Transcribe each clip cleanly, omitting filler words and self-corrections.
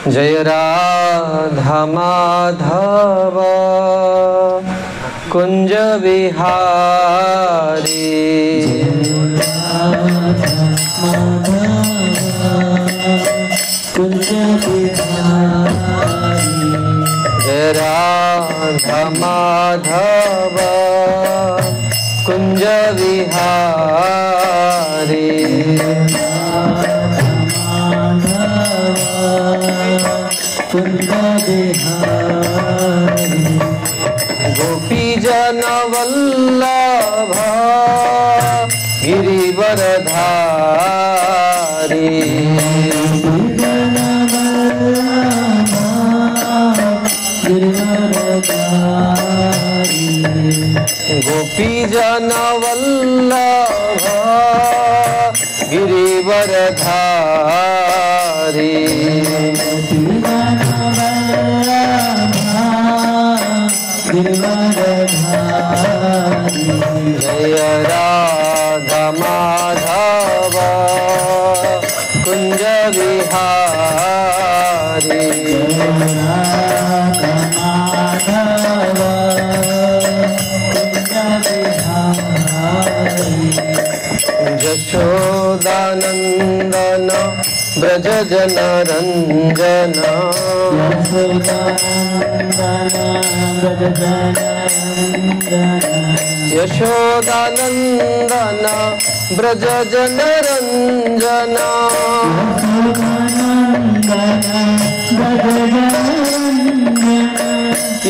जय राधा माधव कुंज बिहारी। जय राधा माधव कुंज बिहारी। गोपी जन वल्लभ गिरिवरधारी। गोपी जन वल्लभ गिरिवरधारी। जय राधा माधव कुंज बिहारी। यशोदानंदन ब्रज जन रंजन। यशोदानंदन ब्रज जन रंजन।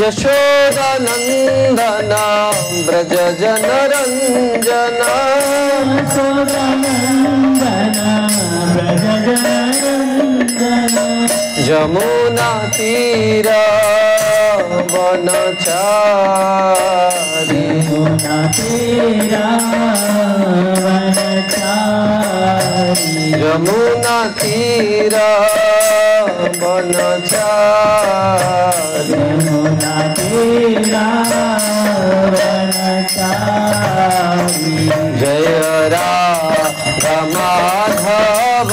यशोदानंदन ब्रज जन रंजन। जमुना तीर वनचारी। यमुना तीर वनचारी। जय राधा माधव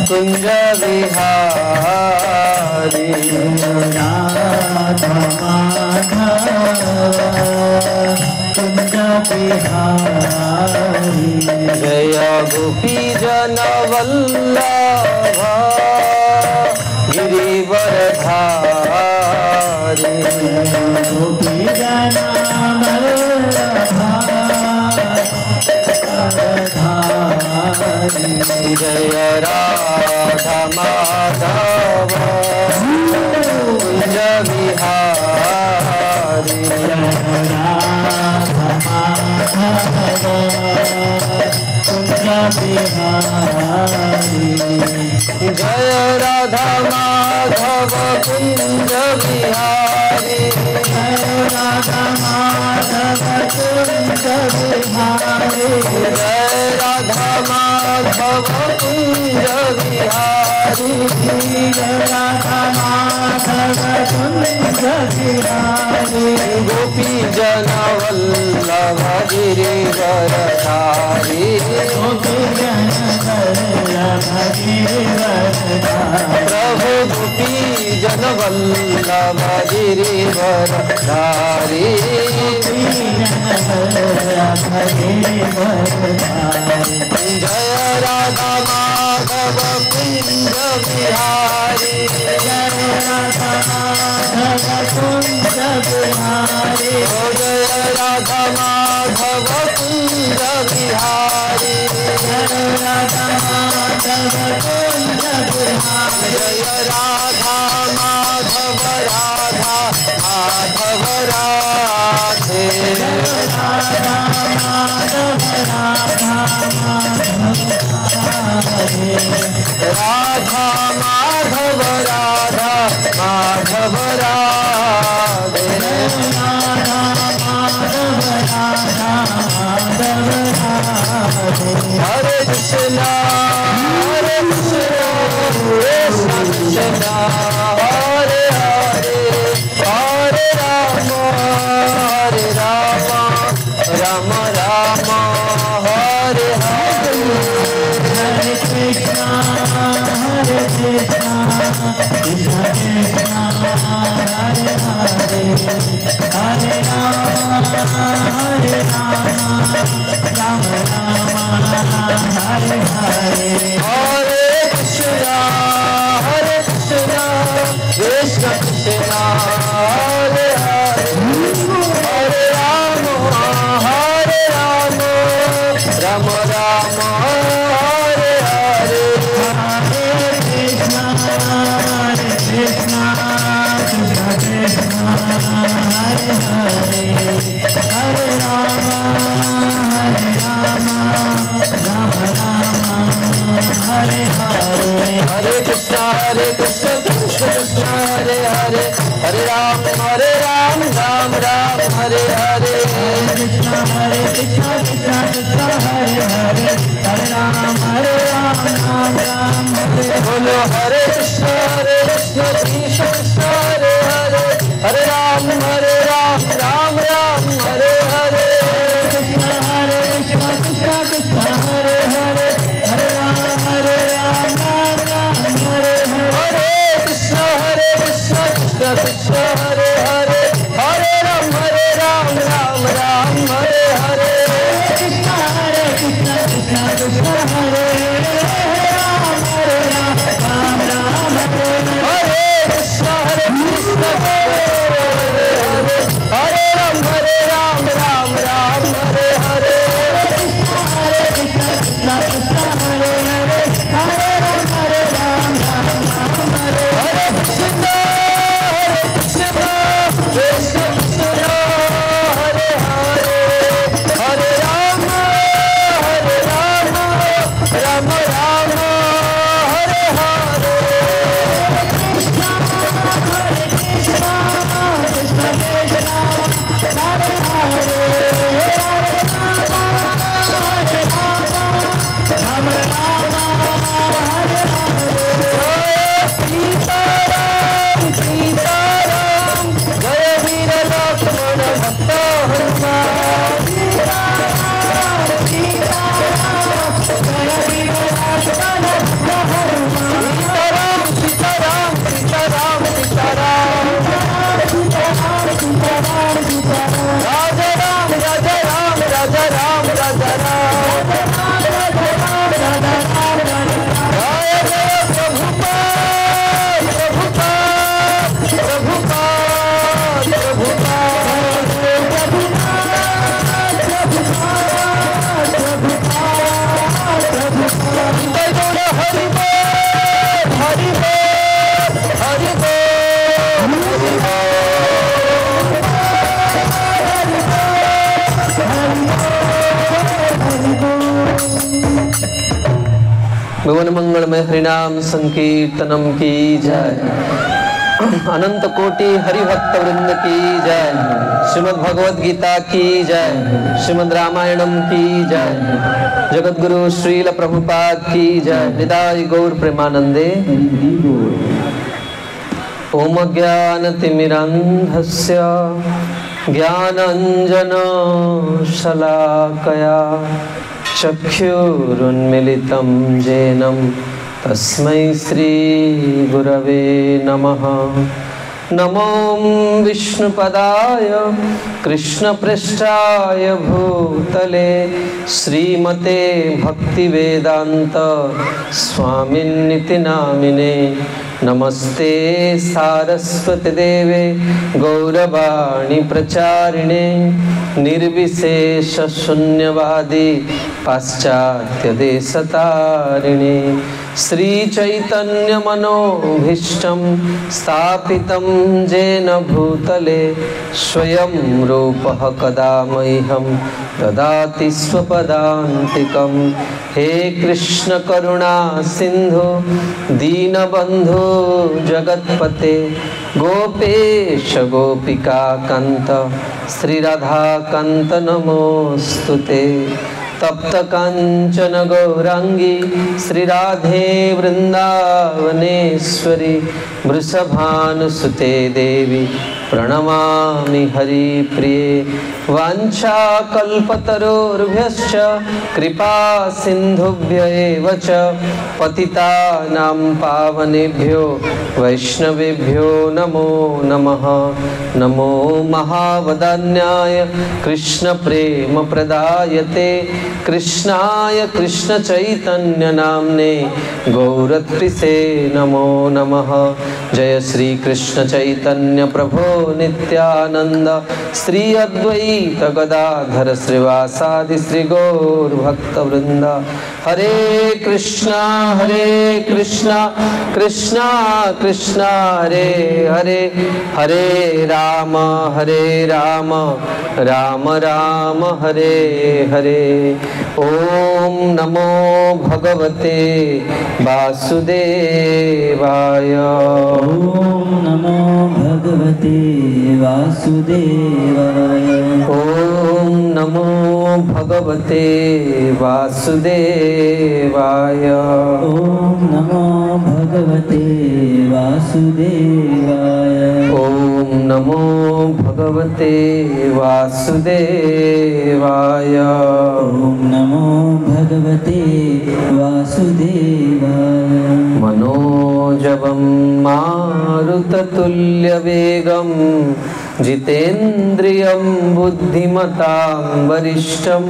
कुंज बिहारी। राधा माधव कुंज बिहारी। जय गोपी जन वल्लभ गिरिवरधारी। गोपी जन जय राधा माधव कुंज बिहारी। जय राधा माधव कुंज बिहारी। जय राधा माधव कुंज बिहारी। जय राधा माधव कुंज बिहारी। जय राधा माधव कुंज बिहारी। गोपी जन वल्लभ गिरिवरधारी। गोपी जन वल्लभ गिरिवरधारी। प्रभु गोपी जन वल्लभ गिरिवरधारी। जय राधा माधव कुंज बिहारी। जय राधा माधव कुंज बिहारी। जय राधा माधव कुंज बिहारी। जय राधा माधव कुंज बिहारी। जय राधा माधव राधा माधव राधे। राधा माधव राधा राधा माधव राधा माधव राधे। राधा माधव राधा माधव राधे। हरे कृष्णा कृष्ण कृष्णा हरे हरे हरे राम राम राम हरे हरे। हरे कृष्णा कृष्ण कृष्ण कृष्ण हरे हरे, हरे राम राम राम हरे हरे, कृष्ण कृष्ण कृष्ण हरे हरे, हरे राम राम राम हरे। बोलो हरे कृष्ण कृष्ण कृष्ण हरे हरे, हरे राम राम राम हरे हरे, कृष्ण कृष्ण कृष्ण हरे हरे, हरे राम राम राम हरे हरे। हरे कृष्ण कृष्ण कृष्ण हरे हरे, हरे राम राम राम हरे हरे, कृष्ण कृष्ण कृष्ण हरे हरे, राम राम राम हरे हरे। हरे कृष्ण कृष्ण हरे हरे, हरे राम राम हरे हरे, कृष्ण कृष्ण कृष्ण हरे हरे, हरे राम राम हरे हरे। हरे कृष्ण कृष्ण कृष्ण हरे हरे, हरे राम राम राम हरे हरे, कृष्ण कृष्ण हरे हरे, राम सीताराम सीताराम जय वीर लक्ष्मण भक्त हनुमान, सीताराम सीताराम सीताराम सीताराम, राजा राम राजा राम राजा राम राजा राम, जय जय प्रभुपाद प्रभुपाद प्रभुपाद प्रभुपाद, जय गौर हरि बोल हरि बोल हरि बोल हरि भुवन मंगलमय हरिनाम संकीर्तनम की जय, अनंत कोटि हरिभक्त वृंद की जय, श्रीमद् भगवद गीता की जय, श्रीमद् रामायणम की जय, जगत गुरु श्रील प्रभुपाद की जय, निताय गौर प्रेमानंदे। ओम ज्ञानतिमिरन्धस्य ज्ञानाञ्जन शलाकया चक्षुरुन्मिलितं येन तस्मै श्री गुरवे नमः। नमो विष्णुपदाय कृष्णपृष्ठाय भूतले श्रीमते भक्तिवेदांत स्वामिन्निति नामिने। नमस्ते सारस्वती देवे गौरवाणी प्रचारिणे निर्विशेष शून्यवादी पाश्चात्य देशतारिणे। श्री चैतन्य मनोभीष्टं स्थापितं येन भूतले स्वयं रूपः कदा मह्यं ददाति स्वपदान्तिकं। हे कृष्ण करुणा सिंधु दीनबंधु जगत्पते गोपेश गोपिका कांत श्री राधा कांत नमोस्तुते। तप्त कांचन गौरांगी श्री राधे वृंदावनेश्वरी वृषभानुसुते देवी प्रणमामि हरिप्रिये। वाञ्छाकल्पतरुर्भ्यश्च कृपा सिन्धुभ्य एव च पतितानां पावनेभ्यो वैष्णवेभ्यो नमो नमः। नमो महावदान्याय कृष्ण प्रेम प्रदायते कृष्णाय कृष्ण चैतन्य नाम्ने गौरत्रिसे नमो नमः। जय श्री कृष्ण चैतन्य प्रभो नित्यानंद श्री अद्वैत गदाधर श्रीवासादि श्री गौर भक्त वृंद। हरे कृष्णा कृष्णा कृष्णा हरे हरे, हरे राम राम राम हरे हरे। ओम नमो भगवते वासुदेवाय। ओम नमो भगवते वासुदेवाय। ओम नमो भगवते वासुदेवाय। ओम नमो भगवते वासुदेवाय। ओम नमो भगवते वासुदेवाय। ओम नमो भगवते वासुदेवाय। मनोजवं मारुततुल्यवेगं जितेन्द्रियं बुद्धिमतां वरिष्ठं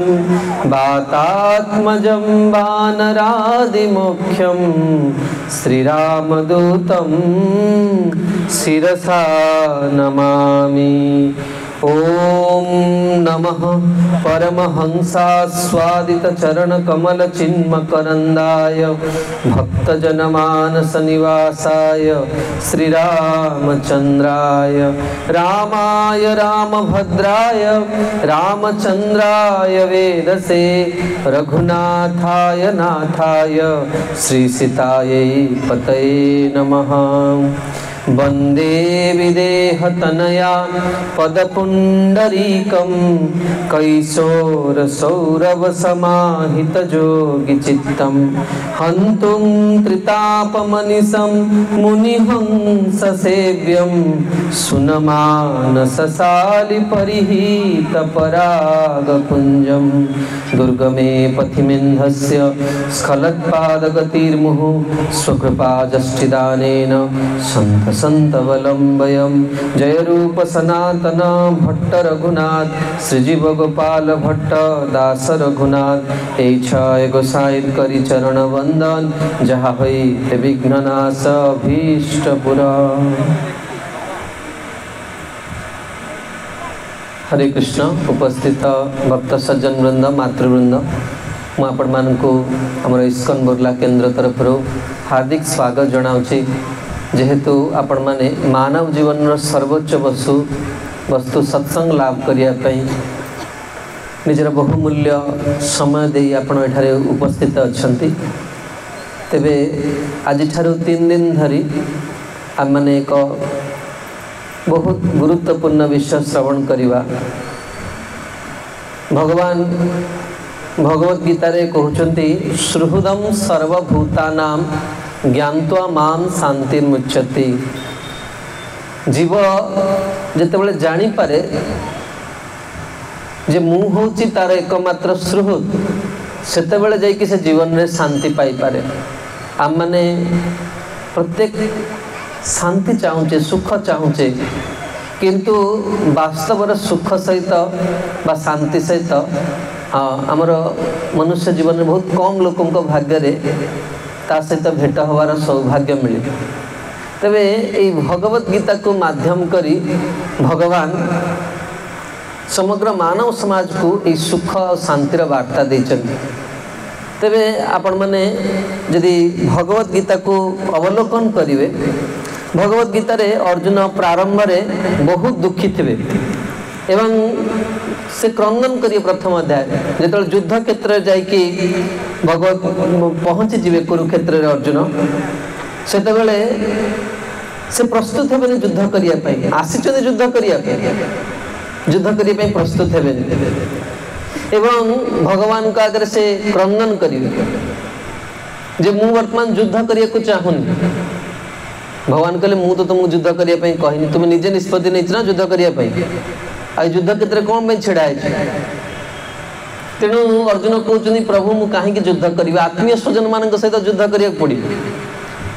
वातात्मजं वानरादिमुख्यं श्रीरामदूतं शिरसा नमामि। ओम नमः परमहंसास्वादित चरण कमल चिन्मकरंदाय भक्तजनमानस निवासाय श्रीरामचंद्राय रामाय रामभद्राय रामचंद्राय वेदसे रघुनाथाय नाथाय श्रीसीतायै पतये नमः। वंदे विदेहतनया पदपुंडरीकं कैशोरसौरभसमाहितयोगिचित्तं हन्तुं त्रितापमनिशं मुनिहंससेव्यं सुनमानसशालिपरिहितपरागपुञ्जं दुर्गमे पथिमेन्धस्य स्खलत्पादगतिर्मुहुः स्वकृपाजष्टिदानेन संतवलंबयं। जय रूप सनातन भट्ट रघुनाथ श्रीजीव गोपाल भट्ट दास रघुनाथ छय गोसाई करी चरण वंदन जहाँ हई ते विघ्ननाश भीष्ट पुरा। हरे कृष्ण। उपस्थित भक्त सज्जन वृंद मातृवृंद मु आपण मानकु हमर इस्कन बोर्ला केंद्र तरफ हार्दिक स्वागत जनाऊँगी। जेहेतु आपण माने मानव जीवन सर्वोच्च वस्तु सत्संग लाभ करने निजर बहुमूल्य समय दे आपण एठारे उपस्थित अछंती। तेबे आज 3 दिन धरी आम माने एक बहुत गुरुत्वपूर्ण विषय श्रवण करिवा। भगवान भगवत गीता रे कहउचंती सुहृदम सर्वभूतानां ज्ञात्वा माम शांतिर्मुच्यति। जीव जेतेबेले जानी पारे जे मु होची तार एकमात्र सुहृद सेतेबेले जाइकि से जीवन में शांति पाई पारे। आम माने प्रत्येक शांति चाहूचे सुख चाहूचे किंतु वास्तव सुख सहित बा शांति सहित आमर मनुष्य जीवन में बहुत कम लोकों भाग्य रे ता सहित भेट हवार सौभाग्य मिले। तेबे ये भगवत गीता को माध्यम करी भगवान समग्र मानव समाज को ये सुख और शांतिर वार्ता देचन। तेबे आपण माने यदि भगवत गीता को अवलोकन करिवे भगवत गीता रे अर्जुन प्रारंभ रे बहुत दुखी थे एवं से क्रंदन करिए प्रथम अध्याय जो युद्ध क्षेत्र जाइकी भगवत पहुँची जीवे कुरुक्षेत्र रे अर्जुन सेतेबेले से प्रस्तुत हेबे युद्ध करिया पई आसीचन युद्ध करिया पई प्रस्तुत हेबे एवं भगवान का अगर से क्रंदन करिवे जे मु वर्तमान युद्ध करिया को चाहुनी। भगवान कहले मु तो तुमको युद्ध करिया पई कहिनी तुम निजे निष्पत्ति नै ना युद्ध करिया पई आ युद्ध क्षेत्र कोन में छिड़ा है। तेणु अर्जुन कहउचनी प्रभु मु काहे कि युद्ध करिवे आत्मीय स्वजन मानक सहित युद्ध करिया पड़ी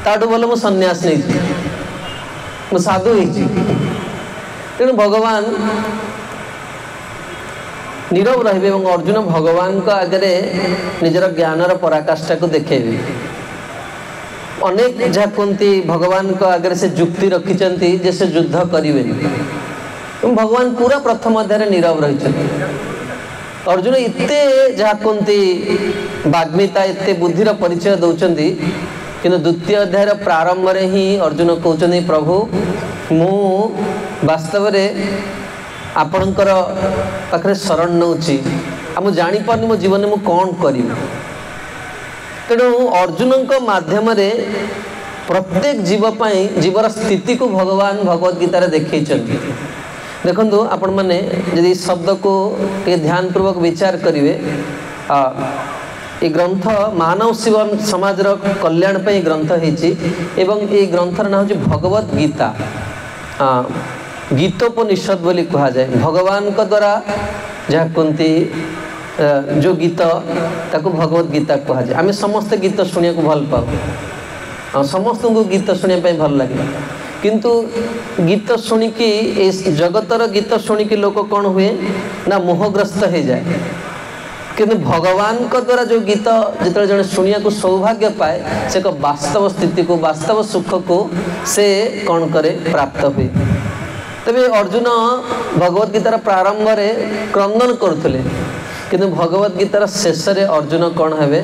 ताडू बोले मु सन्यास नै मु साधु हे। तेणु भगवान नीरव रहिबे एवं अर्जुन भगवान को आगे निजर ज्ञानर पराकाष्ठा को देखेबे। अनेक जहाँ कहते भगवान को आगे से जुक्ति रखिंट जे से युद्ध करेंगे भगवान पूरा प्रथम अध्याय नीरव रही अर्जुन इत्ते जहाँ कहते बाग्मिता एते बुद्धिर परिचय दौरान किंतु द्वितीय अध्याय प्रारंभ में ही अर्जुन कहते प्रभु मु वास्तव आपणकर पाखे शरण नौची आ जापारे मो जीवन में मु कौन करी तेणु अर्जुन मध्यम प्रत्येक जीवर स्थिति को भगवान भगवद गीतार देखते देखु आपण मैंने यदि शब्द को ध्यान पूर्वक विचार करेंगे ये ग्रंथ मानव शिव समाज कल्याण पे ग्रंथ होती ग्रंथर ना हूँ भगवद गीता गीतोपनिषद बोली कहा जाए भगवान को द्वारा जहाँ कहती जो गीत ताको भगवद गीता कहा जाए आम समस्त गीत शुणा भल पाओ समस्त को गीत शुणा भल लगे किंतु गीत शुणिकी जगतर गीत शुणिकी लोक कौन हुए ना मोहग्रस्त हो जाए किंतु भगवान को द्वारा जो गीत जो जन शुणिया को सौभाग्य पाए से वास्तव स्थिति को वास्तव सुख को से कौन करे प्राप्त हुए तबे अर्जुन भगवद गीतार प्रारंभ में क्रंदन करुले किंतु भगवद गीतार शेष में अर्जुन कौन है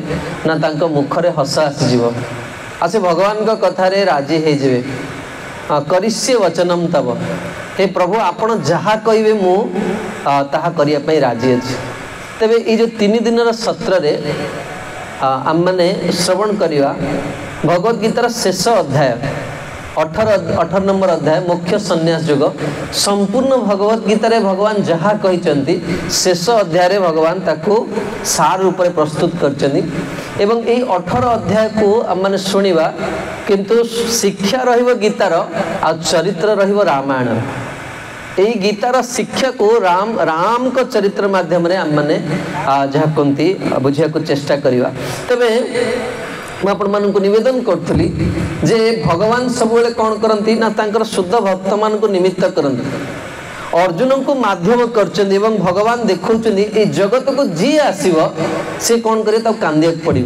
ना तांको मुखरे हस आसीज आसे भगवान को कथारे राजी होइजिवे करिष्ये वचनम तब हे प्रभु आपण जहाँ कहे मु ताहा करिया पई राजी अछि तेबे ये जो 3 दिन सत्र रे आम माने श्रवण करिवा भगवद गीतार शेष अध्याय 18 नंबर अध्याय मुख्य संन्यास युग संपूर्ण भगवद गीतार भगवान जहाँ कही शेष अध्याय भगवान ताको सार रूप में प्रस्तुत करछन्ती एवं यही 18 अध्याय को आम माने शुणिबा किंतु शिक्षा रहिबो गीतार आ चरित्र रहिबो रामायण यही गीतार शिक्षा को राम को चरित्र माध्यम रे आम माने जहाँ कहती बुझिया को चेष्टा करिवा तबे मुझे निवेदन करी जे भगवान सब कौन करती ना तांकर शुद्ध भक्त मान को निमित्त करती अर्जुन को माध्यम कर भगवान देखा जगत को जी आसव सी कौन करे कांदिया पड़ो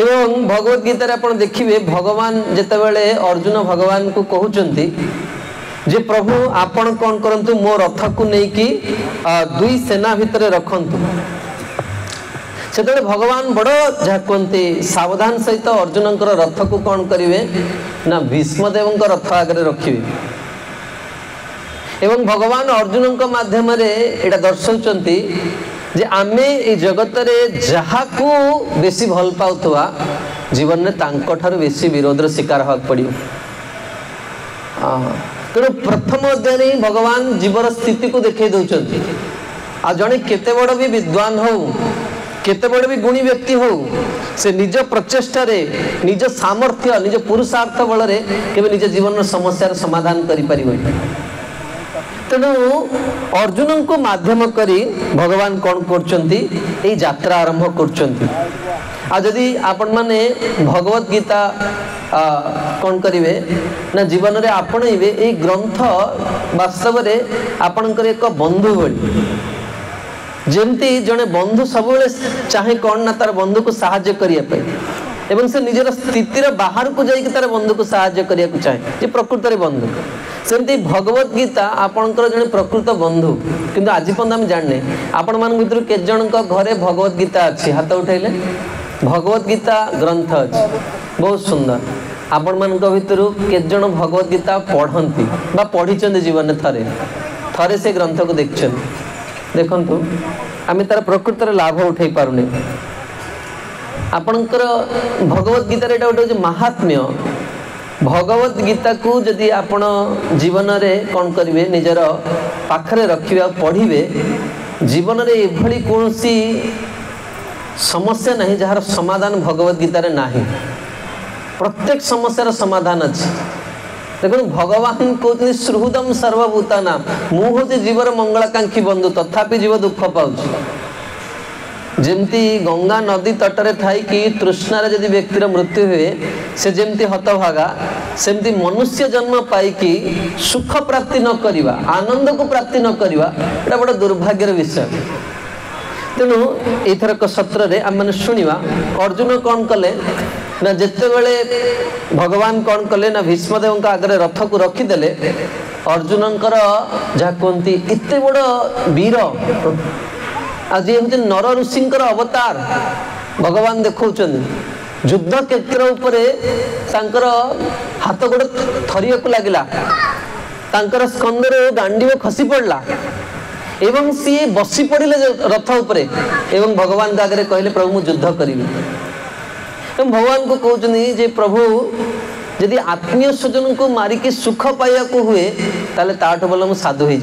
एवं भगवद गीतार आप देखिए भगवान जितेबाला अर्जुन भगवान को कहते जे प्रभु आपण कौन करंतु मो रथ को लेकिन 2 सेना भितर रखंतु से भगवान बड़ जहाँ कहते सावधान सहित अर्जुन रथ को कौन करेंगे ना भीष्मदेव रथ आगे रखिए एवं भगवान अर्जुन माध्यम यहाँ दर्शाउंट जे आमे ए जगत रे जहाँ को बेसी भल पाउथवा जीवन में तांको ठारू बेसी विरोध शिकार होगा पड़ो तेणु प्रथम अध्याय भगवान जीवर स्थिति को देखे दौरान आ जड़े केते बड़ भी विद्वान हो केते बड़ भी गुणी व्यक्ति हो से निज प्रचेष्टा रे निज सामर्थ्य निज पुरुषार्थ बल रे केबे निज जीवन समस्या समाधान करि परिबो तेणु अर्जुन को माध्यम करी भगवान कौन करचंती ए यात्रा आरंभ करचंती आ जदि आपण माने भगवद गीता कौन करिवे ना जीवन रे आपणइबे ए ग्रंथ वास्तव रे आपणकर एक बंधु भली जेमती जने बंधु सब चाहे कौन ना तार बंधु को साहाय्य करिया पे एवं से निजर स्थितिर बाहर को जाइक तार बंधु को साहाय्य करिया को चाहे जे प्रकृत रे बंधु सेमती भगवद गीता आपणकर जने प्रकृत बंधु किंतु आज पर्यंत हम जानने आपण मान भितर के जन को घरे भगवद गीता अछि हाथ उठैले भगवद गीता ग्रंथ अछि बहुत सुंदर आपण मान भितर के जन भगवद गीता पढ़ंती बा पढ़िचंदी जीवन थरे थरे से ग्रंथ को देखछन देखंतु आमे तार प्रकृत रे लाभ उठाई पारुने आपणकर भगवद गीता एटा गोटे महात्म्य भगवद गीता को जदि आपण जीवन रे कौन करिवे निजर पाखरे रखिबा पढ़िबे जीवन रे एभली कोनसी समस्या नहीं जहार समाधान भगवद गीता रे नाही प्रत्येक समस्यार समाधान अछि देखो भगवान कहते सुहृदम सर्वभूताना मु हूँ जीवर मंगलाकांक्षी बंधु तथापि जीव दुख पाउछि जेमती गंगा नदी तटरे थाई कि तृष्णार जदि व्यक्तिर मृत्यु हुए से जेमती हतभागा सेमती मनुष्य जन्म पाई कि सुख प्राप्ति न करिवा आनंद को प्राप्ति न करिवा एटा बड़ दुर्भाग्यर विषय तेणु एथरक सत्र रे आम मैंने शुणा अर्जुन कौन कले ना जिते बड़े भगवान कौन कले ना भीष्मदेव आगे रथ को रखीदे अर्जुन जहाँ कहती एत बड़ वीर आज हूँ नर ऋषि अवतार भगवान देखा युद्ध क्षेत्र उपरे हाथ गोड़ थरिया को लगला स्कंदर गांडीव खसी पड़ला एवं सी बसी पड़े रथ उपरे एवं भगवान के आगे कहले प्रभु मु युद्ध करी भगवान को कहते प्रभु यदि आत्मीय स्वजन को मारिकी सुख पाइबा को हुए ताले ताठ बोल मु साधु हो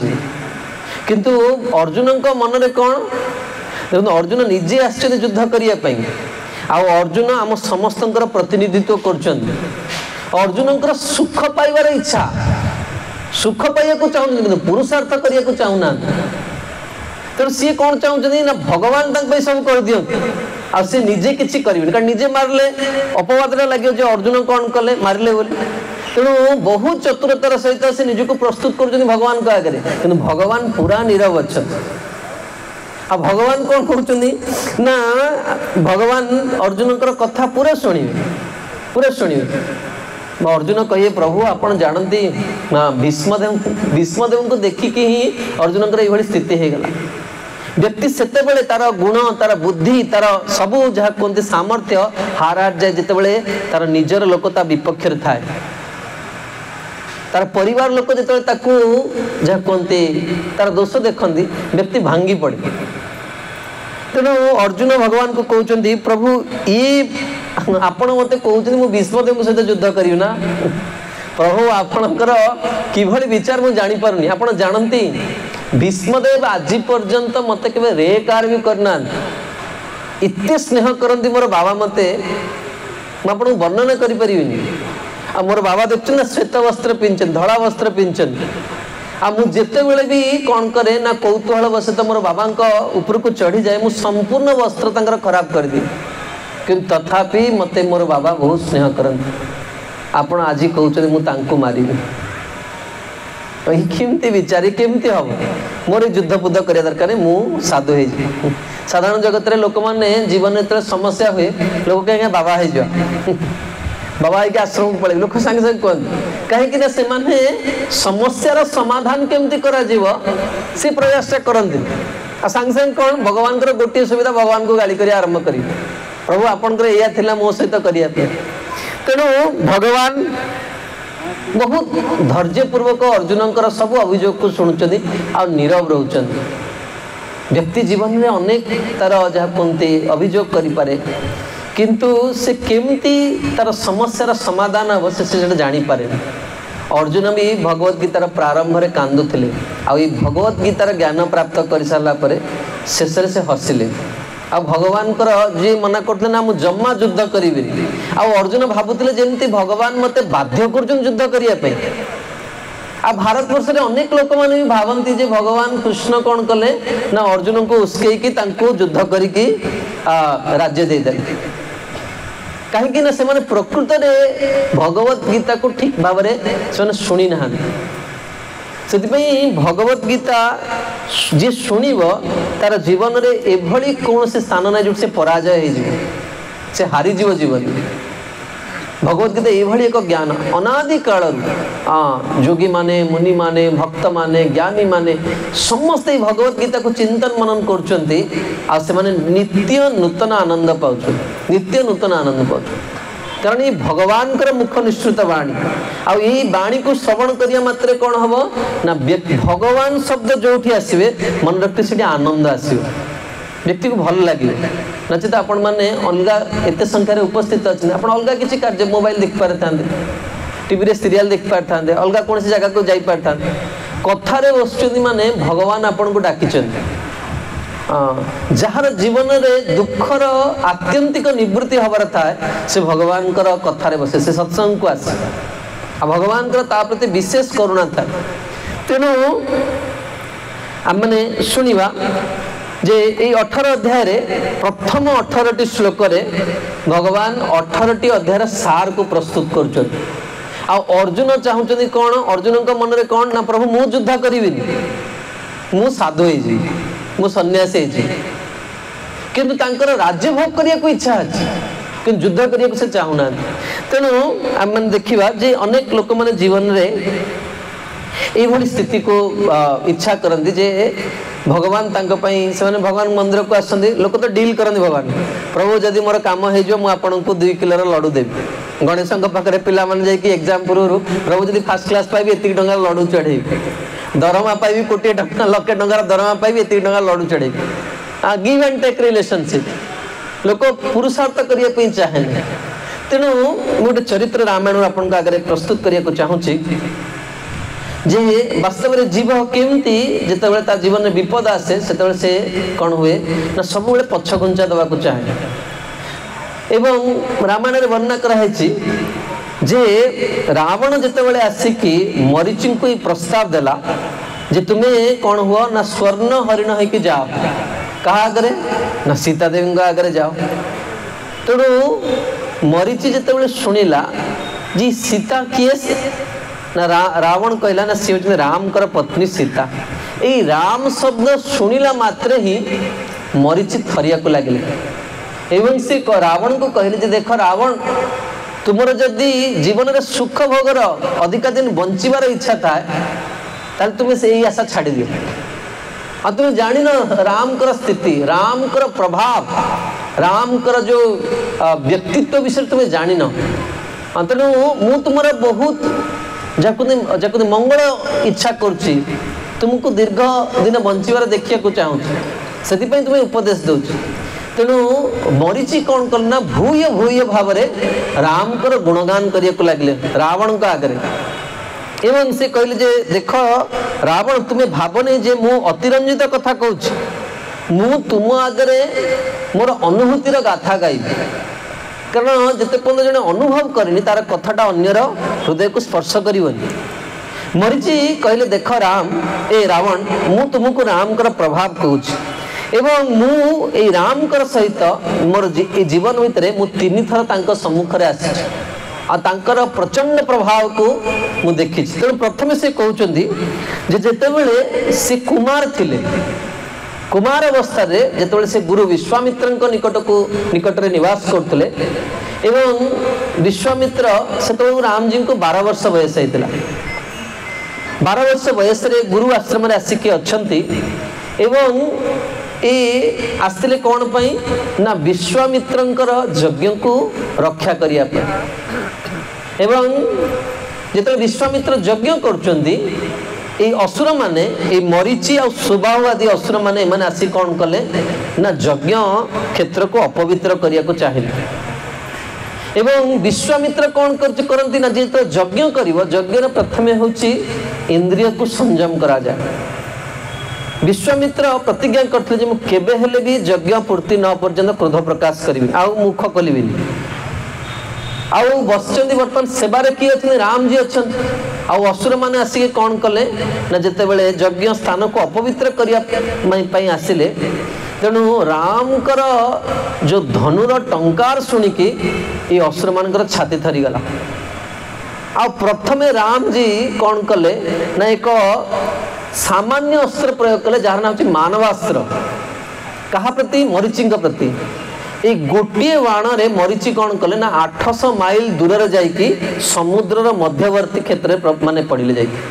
किंतु अर्जुन मन में कौन देखो अर्जुन निजे आश्चर्य युद्ध करने अर्जुन आम समस्त प्रतिनिधित्व कर अर्जुन सुख पाइबार इच्छा सुख पाइबा चाहूँ पुरुषार्थ करने को चाहूना तेणु सी कौन चाहते ना भगवान सब कर दियंतु आ सी निजे किसी करेंगे कारण निजे मारले अपवाद लगे जो अर्जुन कौन कले मारले बोली तेणु बहुत चतुरतार सहित से निजक प्रस्तुत कर भगवान को आगे कि भगवान पूरा नीरव अच्छा आ भगवान कौन कहते ना भगवान अर्जुन कथा पूरा शुणिबे अर्जुन कहे प्रभु आपन जानती भीष्मदेव को देखिकी ही अर्जुन ये स्थिति हो गला व्यक्ति सेते बेले तार गुण तार बुद्धि तार सबू जहाँ कहते सामर्थ्य हार हार जाए जिते बड़े तार निजर लोक ता विपक्ष थाए तार परिवार लोक जो जहाँ कहते तार दोष देखती व्यक्ति भांगी पड़े तेणु अर्जुन भगवान को कहते प्रभु ये आपण मत कहते मुझे भीष्मदेव सहित युद्ध करी ना प्रभु आपणकर किभली विचार मुझे जानीपारुनी आप जानती भीष्मदेव आज पर्यंत मत के रे कार भी करना इतने स्नेह करती मोर बाबा मते मुझे वर्णना करें आ मोर बाबा देखते ना श्वेत वस्त्र पिंचन धड़ा वस्त्र पिंचन आ मुझे भी कौन करे ना कौतूहल बसे तो मोर बाबा ऊपर को चढ़ी जाए मुझ संपूर्ण वस्त्र तंकर खराब कर दी किंतु तथापि मते मोर बाबा बहुत स्नेह करते आपण आज कहते मुझे मारि केमती विचारी केमती हम मोर युद्ध बुद्ध करिया दरकार मु साधु हो साधारण जगत रे लोक माने जीवन में समस्या हुए लोक कहेंगे बाबा हो बाबा है आश्रम को पड़े लोक सांगे सांगे कहते कहीं से माने समस्यार समाधान केमती करा जीव से प्रयासटा करते सांगे सांगे कौन भगवान गोटे सुविधा भगवान को गाली कर आरंभ कर प्रभु आपंकर या मो सहित करने तेणु भगवान बहुत धैर्यपूर्वक अर्जुन सब अभियोग को शुणुंट आ नीरव रोचन व्यक्ति जीवन में अनेक तार जहाँ कहते अभियोग करें किंतु से केमती तार समस्यार समाधान हम से जानीपे अर्जुन भी भगवत गीतार प्रारंभ में कांदुले आ भगवत गीतार ज्ञान प्राप्त कर सारापर शेष से हसिले आ भगवान जी मना करते ना मुझे जम्मा युद्ध करी अर्जुन भावुले जमी भगवान मत बाध्य कर युद्ध करने आ भारत वर्ष में अनेक लोक मैंने भी भावती जे भगवान कृष्ण कौन कले ना अर्जुन को उस्कई युद्ध करके राज्य देदेले कहीं ना से प्रकृत में भगवत गीता को ठीक भाव से शुणी ना से भगवत गीता जी शुणव तार जीवन में एभली कौन से स्थान ना जो से पराजय से हारीज जीवन भगवत गीता ये एक ज्ञान अनादि काल योगी माने मुनि माने भक्त माने ज्ञानी माने समस्ते भगवत गीता को चिंतन मनन कर नित्य नूतन आनंद पाउछ नित्य नूतन आनंद पाउछ कारण ये भगवान मुख निश्चित वाणी आई वाणी को श्रवण करिया मात्रे कौन हम ना भगवान शब्द जो आसवे मन रखते से आनंद आसो व्यक्ति को भल लगे नचेत आपण मैंने अलग एत संख्यार उपस्थित अच्छे आप अलग किसी कार्य मोबाइल देख पारि था टीवी सीरियल देख पारि था अलग कौन जगह को जाई पारि था कथार बसुँच माने भगवान आपन को डाकी जार जीवन में दुखर आत्यंतिक निवृत्ति हबार था से भगवान कथार बसे से सत्संग को आसे भगवान प्रति विशेष करुणा था तेणु आम मैंने शुणा जे ये 18 अध्याय रे प्रथम 18टी श्लोक रे भगवान 18टी अध्याय सार को प्रस्तुत कर अर्जुन चाहते कौन अर्जुन मन में कौन ना प्रभु मु युद्ध करी मु साधु मु सन्यासी किंतु तांकर राज्य भोग करिया को इच्छा अछि किंतु युद्ध करिया को से चाहुना। तेणु आम मैंने देखा जे अनेक लोक मैंने जीवन रे ये स्थिति को इच्छा करती जे भगवान से भगवान मंदिर को आसते लोक तो डील करते भगवान प्रभु जदि मोर काम हो 2 किलो लडू देवी गणेश पाखे पिला माने एग्जाम पूर्व प्रभु जदि फास्ट क्लास पाइबे एति टंका लडू चढ़े दरमा पाइबे 1 कोटी टंका 1 लाख टंका दरमा पाइबे एति टंका लडू चढ़े गिव एंड टेक रिलेशनशिप लोक पुरुषार्थ करने चाहे। तेणु गोटे चरित्र रामायण आपन आगे प्रस्तुत करने को चाहूँगी जे वास्तव में जीव केमती जिते ता जीवन में विपद आसे से कौन हुए ना सब पछ घुंचा देवा को चाहे। एवं रामायण में वर्णना कराई जे रावण जिते आसिकी मरीचि को प्रस्ताव देला जे तुम्हें कौन हुआ ना स्वर्ण हरिण होके जाओ कहा आगे ना सीता देवी आगे जाओ। तेणु मरीचि जिते शुणिला जी सीता किए ना रावण कहला ना सी होती राम कर पत्नी सीता। यही राम शब्द शुणिला मात्रे ही मरीचि थरिया को लगे एवं से रावण को कहले जे देख रावण तुमर जदि जीवन में सुख भोगर अधिका दिन बंचार इच्छा था तुम्हें से आशा छाड़ दियो और तुम जान राम कर स्थिति राम कर प्रभाव राम कर जो व्यक्तित्व विषय तुम्हें जान तेणु मु तुम बहुत जाकुदी मंगल इच्छा करुच्ची तुमको दीर्घ दिन बंचार देखा चाहूँ से तुम्हें उपदेश दूची। तेणु मरीचि कौन करना भूय भूय भाव राम कर गुणगान करने को लगे रावण का आगे एवं से कहले जे देख रावण तुम्हें भावनी जे मु अतिरंजित कथा कहूँ मु तुम आगे मोर अनुभूतिर गाथा गाइबी कारण जिते पर्यटन जड़े अनुभव करनी तार कथाटा अन्यर हृदय को स्पर्श करनी। मरीचि कहले देख राम ए रावण मु तुमको राम कर प्रभाव कहूँ एवं मु ए राम कर सहित मोर जीवन भितर मु 3 थर सम्मुख में आसी प्रचंड प्रभाव को मु देखी। तेणु प्रथम से कहते जिते से कुमार थिले कुमार अवस्था जिते से गुरु विश्वामित्र निकट में निवास करते एवं विश्वामित्र से राम जी को 12 वर्ष बयस होता 12 वर्ष बयस गुरु आश्रम आसिक अच्छा एवं ये आसते कौन पाई ना विश्वामित्रंकर यज्ञ को रक्षा करने एवं जिते विश्वामित्र यज्ञ कर असुर माने मरीचि आ सुबाहु आदि असुर माने माने आसी कौन कले ना यज्ञ क्षेत्र को अपवित्र करने को चाहिए एवं विश्वामित्र कौन करती ना जी तो यज्ञ कर यज्ञ प्रथम होची इंद्रिय को संयम करा जाए। विश्वामित्र प्रतिज्ञा करते मुझे केबे हेले भी यज्ञ पूर्ति न पर्यंत क्रोध प्रकाश करी आउ मुख कलिबी आउ बसचंदी बर्तमान सेवारे किए अच्छे राम जी अच्छा आउ असुर मैंने आसिक कौन कले ना जिते बड़े यज्ञ स्थान को अपवित्र करने आसिले तेणु राम कर जो धनुर टंकार शुणिकी ये असुर मान छाती थरीगला आ प्रथमे राम जी कौन कले ना एक सामान्य अस्त्र प्रयोग कले जार ना हूँ मानवास्त्र कहा प्रति मरीचि प्रति ये गोटे बाण रे मरीचि कौन कले ना 800 माइल दूर जाइकी समुद्र मध्यवर्ती क्षेत्र में माने पड़े जाइए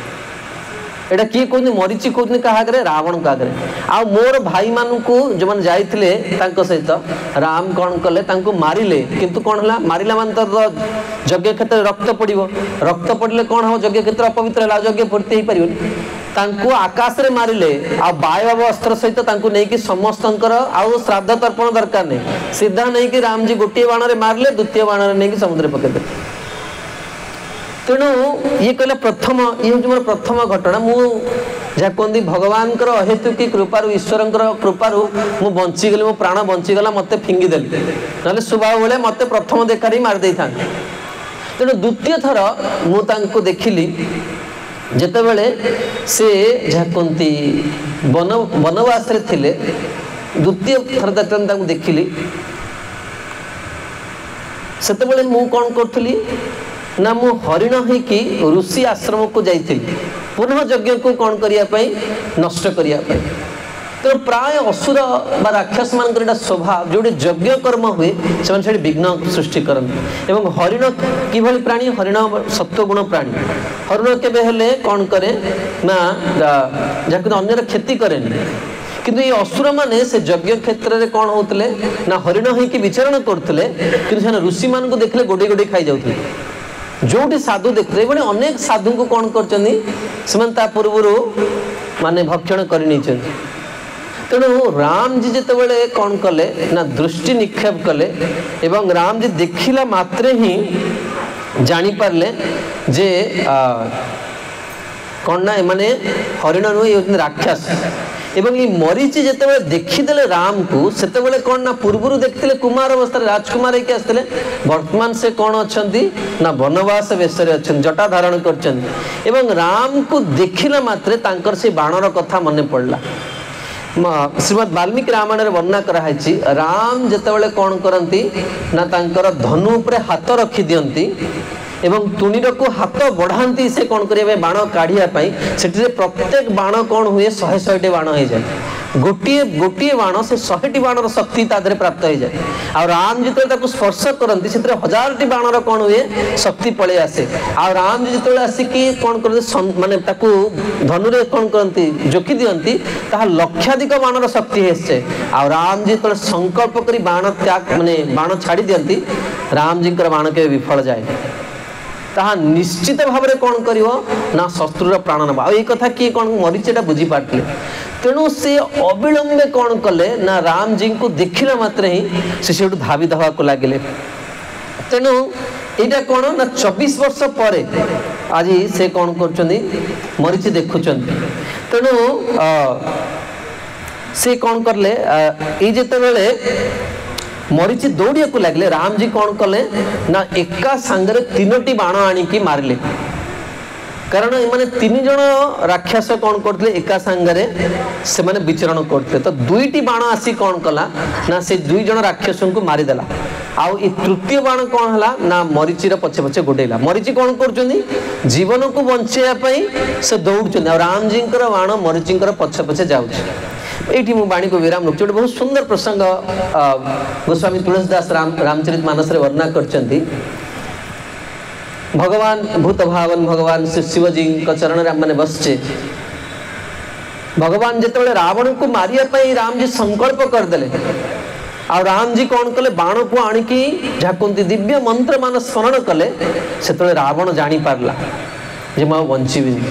एटा किए कहते मरीचि कहते क्या रावण का आगे आ मोर भाई मान को जो मैंने जाइए सहित राम कौन कले मारिले किंतु कौन है मारिला मान तो यज्ञ क्षेत्र रक्त पड़ो रक्त पड़े कौन हम यज्ञ क्षेत्र अपवित्र है यज्ञ पूर्ति हो पार आकाश रे मारिले आ वायु अस्त्र सहित नहीं समस्त आउ श्राद्ध तर्पण दरकार नहीं सीधा नहीं कि राम जी गोटे बाण रे मारिले द्वितीय बाण रे नहीं समुद्र पकड़े। तेणु ये कहला प्रथम ये हूँ मोर प्रथम घटना मु जहाँ कहती भगवान अहेतुकी कृपारू ईश्वर कृपारू मु बंचीगली मो प्राण बंचीगला मत फिंगिदेली ना सुबह बेले मत प्रथम देखार ही मारिदे था। तेणु द्वितीय थर मुझे देखिली जिते बड़े से जहाँ कहती वनवास थे द्वितीय थर देखिली से मु कौन करी ना मु हरिण होकी ऋषि आश्रम को जाइली पुनः यज्ञ को कौन करने नष्ट करने तेणु प्राय असुर बा राक्षस मान स्वभाव जो यज्ञ कर्म हुए से विघ्न सृष्टि करते। एवं हरिण किभली प्राणी, हरिण सत्वगुण प्राणी। हरिण केबे हेले कौन करे ना जहाँ अन्यर क्षति करे, किंतु ये असुर माने से यज्ञ क्षेत्र में कौन होते ना हरिण होइकी विचरण करते, किंतु ऋषि मान को देखले गोडे गोडे खाई जाते। जोटी साधु देखते ये अनेक साधु को कौन कर पूर्व माने भक्षण कर। तेणु राम जी जिते कौन कले ना दृष्टि निक्षेप कले एवं राम जी देखिला मात्रे ही जानी पारले जे कौन ना माने हरिण नुहे ये राक्षस। एवं ये मरीचि जिते देखीदे राम को से कौन ना पूर्व देखते कुमार अवस्था राजकुमार होकर आसते, वर्तमान से कौन अच्छा ना वनवास वेश जटा धारण कर राम को देखिला मात्रे तांकर से बाणर कथा मन पड़ला। श्रीमद वाल्मीकि रामायण वर्णना कराई राम जितेबाला कौन करती ना तांकर धनु उपरे हाथ रखी दियंती एवं तुणीर को हाथ बढ़ाती से कौन करें बाण काढ़ापी से प्रत्येक बाण कौन हुए 100 बाण हो जाए। गोटे गोटे बाण से 100 बाणर शक्ति तादरे प्राप्त हो जाए। आ राम जो स्पर्श करती से 1000 बाणर कौन हुए शक्ति पलि आसे। आ राम जी जो आसिकी कौन करते माने धनुरे कौन करती जोखी दियंती ताहा लक्षाधिक बाणर शक्ति है। आ राम जी जो संकल्प करी बाण त्याग माने बाण छाड़ी दियंती राम जी बाण के विफल जाए ताहा निश्चित भाव में कौन करिवो ना शत्रुर प्राण नबा। ये कथा किए कौन मरीचिटा बुझी पारले। तेणु से अविलंबे कौन कले ना राम जी को देखिला मात्रे ही से धावी दवा को लगे। तेणु यहाँ कौन ना 24 वर्ष पर आज से कौन कर मरीचि देखुं। तेणु से कौन करले ये जिते मरीचि दौड़िया को लगे राम जी कौन कले ना एका सांगरे 3टी बाण आनिकी मारिले। कारण ये 3 जन राक्षस कौन करते एका सांगरे से माने विचरण करते तो 2टी बाण आसी कौन कला ना से 2 जन राक्षस को मारिदेला। आउ ये तृतीय बाण कौन हला ना मरीचिर पछे पछे गोडेला। मरीचि कौन कर जीवन को बंचाई से दौड़ राम जी बाण मरीचि पछे पछे जाऊँ। ये वाणी को विराम रुक बहुत सुंदर प्रसंग गोस्वामी तुलसीदास रामचरित मानस वर्णना करचंती। भगवान भूत भावन भगवान श्री शिवजी चरण राम मैंने बसचे भगवान जिते रावण को मारिया राम जी संकल्प करदे आ राम जी कौन कले बाण को आणिकी झाकुंती दिव्य मंत्र मान स्मरण कले से रावण जानी पारला जे मैं बंचीबी।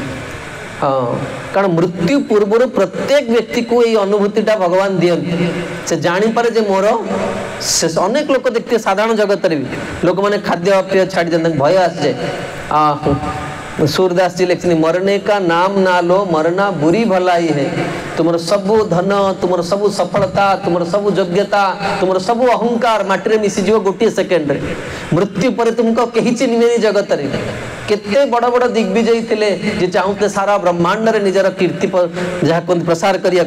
हाँ कारण मृत्यु पूर्व प्रत्येक व्यक्ति को ये अनुभूतिटा भगवान दियंती से जानीपारे जे मोर से अनेक लोक देखते साधारण जगत भी लोक मैंने खाद्य पेय छाड़ी देते भय आस जाए। सूरदास जी लिखते मरने का नाम ना लो मरना बुरी भलाई है। तुमर सबु धन तुमर सबु सफलता तुमर सबु योग्यता तुमर सबु अहंकार माटी मिसी जीव गोटे सेकेंड रे मृत्यु पर तुमको कहीं चिन्हबेनी जगत रे। केते बड़ बड़ दिग्विजयी थिले जे चाहते सारा ब्रह्मांड रे निजर कीर्ति जहाँ कहते प्रसार करिया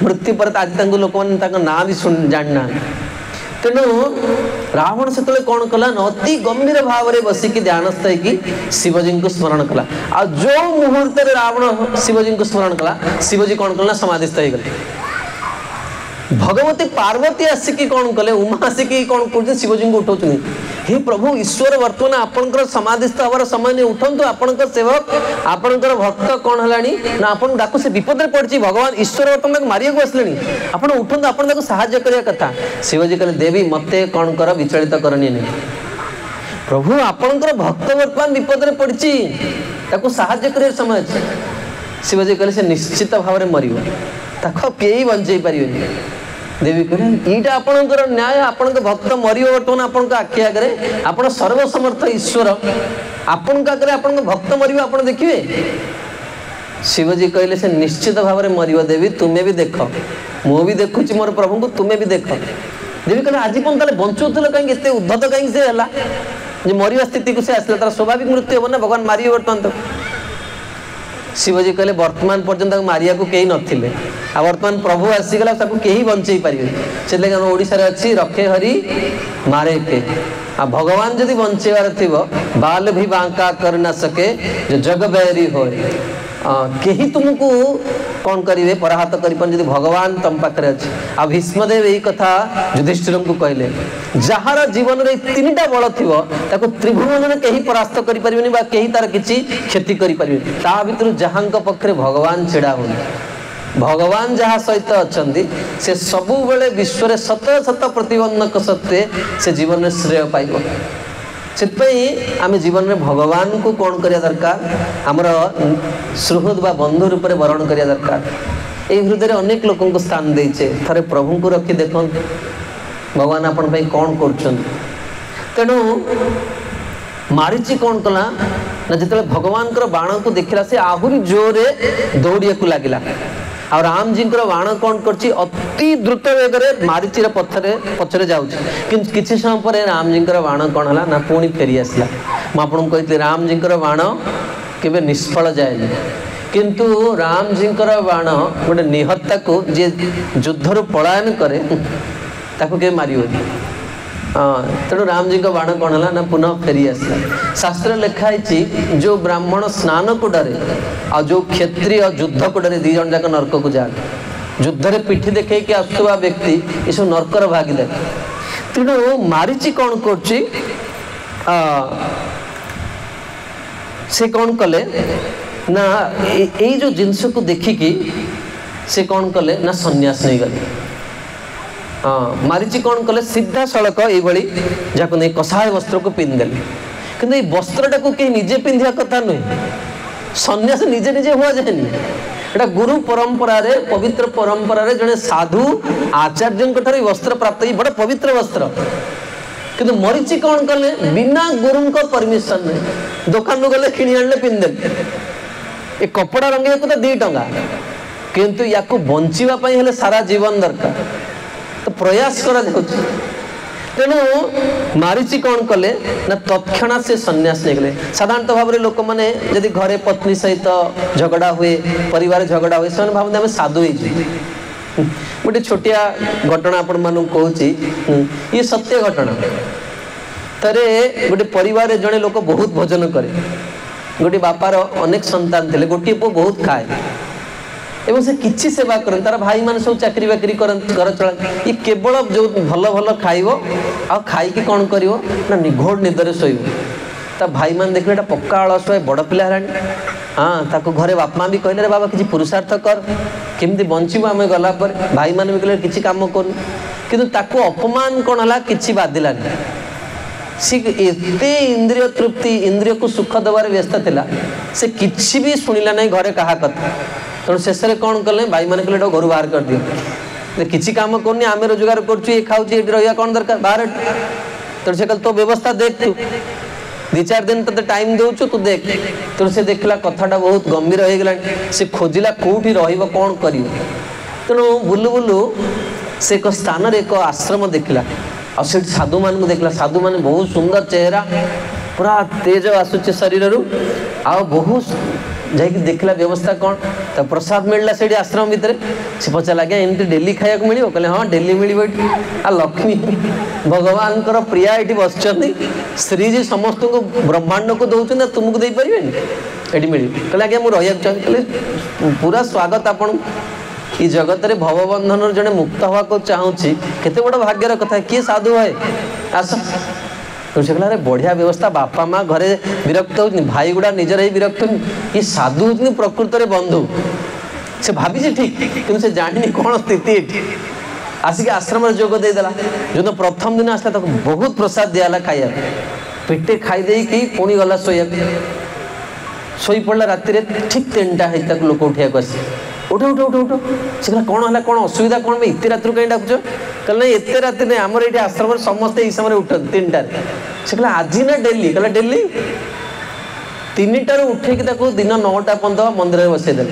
मृत्यु पर आज तक लोक मैंने ना भी जानना। तेणु रावण से कौन कला अति गंभीर भाव में बसिकी ध्यानस्थ होगी शिवजी को स्मरण कला। आ जो मुहूर्त रावण शिवजी को स्मरण कला शिवजी कौन कला समाधिस्थ हो गले। भगवती पार्वती आसिकी कौन कले उमा आसिकी कौन कर शिवजी को उठाऊ हे प्रभु ईश्वर वर्तमान आपंकर समाधिस्थ हमार समय नहीं उठंतु आपंकर सेवक आपंकर भक्त कौन है ना आपन डाकू से विपद में पड़ी भगवान ईश्वर वर्तमान मारिया को आसले आपन उठंतु आपन साहाय्य करिया कथा। शिवजी कहले देवी मते कौन कर विचलित करनी नहीं प्रभु आपंकर भक्त वर्तमान विपद में पड़ी ताको साहाय्य करिया समय। शिवजी कहले से निश्चित भाव में मरियो ताको केही बंचई पारियोनी। देवी कहले ईटा आपणकर न्याय आपण भक्त मरियो बर्तमान आपण आखि आगे आपण सर्वसमर्थ ईश्वर आपण आगे आपण भक्त मरियो आपण देखिए। शिवजी कहले से निश्चित भाव में मरियो देवी तुम्हें भी देख मु भी देखुची मोर प्रभु को तुम्हें भी देख। देवी कहले आज कौन ताले बंचुथिल कहीं एते उद्धत कहीं से हला जे मरिया स्थिति को से आसला तार स्वाभाविक मृत्यु हो ना भगवान मारियो बर्तमान तो। शिवजी कहले वर्तमान पर्यंत मारिया को कहीं नथिले आ वर्तमान प्रभु आसीगला ताको केही बंचई पारिबे से लगे हम ओडिसा रे अछि रखे हरि मारे के आ भगवान जदि बंचेवार थिबो बाल भी बांका कर न सके जो जग बैरी होय केही तुमको कौन करेंगे पराहत कर भगवान तुम पाखे अच्छे आ भीष्मदेव यही कथा युधिष्ठिर को कहले जार जीवन में तीनटा बल थी त्रिभुवन में कहीं परास्त करें तार किसी क्षति करें जहाँ पक्षे भगवान छिड़ा हो भगवान जहाँ सहित अच्छा से सबु बेले विश्व में शत शत प्रतिबंधक सत्वे से जीवन में श्रेय पाइब से आम जीवन में भगवान को कौन करिया दरकार आमर सुहृद बा बंधु रूप में वरण करिया दरकार ये हृदय अनेक लोक स्थान देचे थरे प्रभु को रखी देख भगवान आपण कौन कर तेणु मारीची कौन कला ना जिते भगवान बाण को देखला से आहुरी जोरे दौड़िया को लगिला और राम जी बाण कौन कर अति द्रुत वेग मारीचीर पछरे जाऊँगी किसी समय पर राम जी बाण कौन है ना पुणी फेरी आसला मुझे कहती राम जी बाण केबे निष्फल जाए किंतु राम जी बाण गोटे निहत्ता को जी युद्धर पलायन करे ताको के मारियो तेणु राम जी बाण कौन है ना पुनः फेरी आसला शास्त्र लिखाई जो ब्राह्मण स्नान को डरे आ जो क्षत्रिय युद्ध को डरे दी जन जाक नरक को जाए युद्ध रे पिठी देखे कि आसुवा व्यक्ति ये सब नरकर भागीदार तेणु मारीची कौन कर से कौन कले ना ये जो जिनस को देखिकी से कौन कले ना संन्यास नहीं गले हाँ मारीची कौन कले सीधा सड़क ये जहाँ नहीं कषाय वस्त्र को पिंधिदेले कि वस्त्रटा को कहीं निजे पिंधा कथा नुहे संन्यास निजे निजे हुआ जाए एटा गुरु परंपरा रे पवित्र परंपरा रे जड़े साधु आचार्य वस्त्र प्राप्त बड़ा पवित्र वस्त्र किंतु मरीची कौन कले बिना गुरु को परमिशन नहीं दुकान गले किणी आने पिंधे ये कपड़ा रंगे को तो 2 टंका किंतु या बंचापी हेले सारा जीवन दरकार तो प्रयास करा तेणु मारीची कौन कले ना तत्क्षणा से संन्यास नहीं गले साधारणतः भाव में लोक मैंने यदि घरे पत्नी सहित झगड़ा हुए परिवार झगड़ा हुए से भावते आम साधु गोटे छोटिया घटना आपण मानू कहूँ ये सत्य घटना तरे गोटे परिवार जड़े लोक बहुत भोजन करे गोटे बापार अनेक संतान थे गोटे पुओ बहुत खाए एवं से किसी सेवा करते तार भाई मान सब चाकरी बाकरी घर चला ये केवल जो भल भल खाइब आ खाई कौन कर ना निघोड़ निदरे शोब ता भाई मान देखले पक्का अलस बड़ पिला हाँ ताको घरे बाप माँ भी कहले बाबा किसी पुरुषार्थ कर केमती बंचू आम गला भाई मान भी कहले किसी काम कर किंतु ताको अपमान कौन है किसी बाधिलानी सी एते इंद्रिय तृप्ति इंद्रिय को सुख देवार व्यस्त थिला से किसी भी शुणिला नहीं घरे कहा कथा तेणु शेष में कौन कले भाई मैंने कहले घर बाहर कर दियो किसी काम करनी आम रोजगार कर खाऊँ रहा कौन दरकार बाहर तेणु से तो व्यवस्था देख तू 2-4 दिन ते टाइम दौचु तू देख तेणु से देखला कथाटा बहुत गंभीर हो गला से खोजिला कौटी रहिबो कौन करियो तेणु बुलु बुलु से एक स्थान एक आश्रम देखला और से साधु मान को देखला साधु मान बहुत सुंदर चेहरा पूरा तेज आसुचे शरीर रु आ बहुत जाकि देखला व्यवस्था कौन तो प्रसाद मिलला से आश्रम भितर से पचारा आज्ञा एमती डेली खाया मिल कहले हाँ डेली मिल आ लक्ष्मी भगवान प्रिया ये बस श्रीजी समस्त को ब्रह्मांड को दौरान तुमको दे पारे ये मिल कहले आज्ञा मुझे रहा कहले पूरा स्वागत आपण ये जगत रे भवबंधन जड़े मुक्त हवा को चाहूँगी केते बड़ भाग्यर कथा किए साधु है आस तो से कहला बढ़िया व्यवस्था बापा माँ घरे विरक्त हो भाई गुड़ा निजर ही विरक्त ये साधु होती प्रकृत में बंधु से भाभी ठीक कि से जानी कौन स्थिति आसिक आश्रम जोग देदेला जो प्रथम दिन आसला तक बहुत प्रसाद दियाला खाया पेटे खाईदे कि पुणी गला शोई पड़ा राति ठीक 3टा है लोक उठा आस उठ उठ उठ उठ से कहला कौन है कौन असुविधा कौन इतने रात कहीं डाकुच कहले नहीं एत राति नहीं आमर ये आश्रम समस्ते यही समय उठ 3टार से कहला आज ना डेली कहला डेली 3टार उठे दिन 9टा पर्यंत मंदिर में बसईदे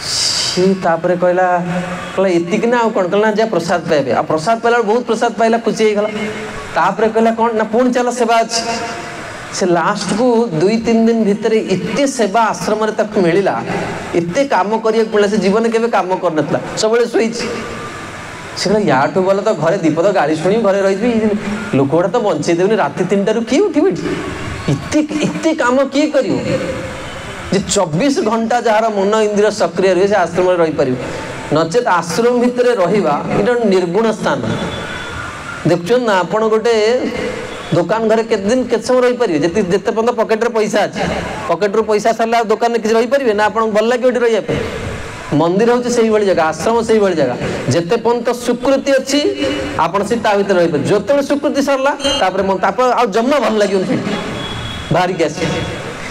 सी तापर कहला एतिक ना कौन कहला जा प्रसाद पाइबे आ प्रसाद पाइला बहुत प्रसाद पाइला खुशी हो गला तापर कहला कौन ना पुणी चल सेवा अच्छी से लास्ट को 2-3 दिन भितर इतने सेवा आश्रम तक मिलला इतने काम कर से जीवन के काम कर सब शोई से याठू भल तो घरे दीपद गाड़ी शुणी घरे रही लोक गुड़ा तो बंचे देवनी राति 3टारू किए उठी इतने काम किए कर जे 24 घंटा जार मन इंद्रिय सक्रिय रहे से आश्रम रही पार नचेत आश्रम भितर रहा ये निर्गुण स्थान देखुन ना आपण गोटे दुकान घरे केते दिन केते समय रही पारे जति जते पर्यंत पॉकेट रे पैसा अछि पॉकेट रो पैसा सरला दुकान में किछ रही पारिबे ना आपण भल लागे ओटी रहिया पे मंदिर होची सही वाली जगह आश्रम सही वाली जगह जते पर्यंत स्वीकृति अछि आपण से ता भीतर रही पारे जते स्वीकृति सरला तापर मन तापर आ जम्मा भल लागियो बाहर के आसी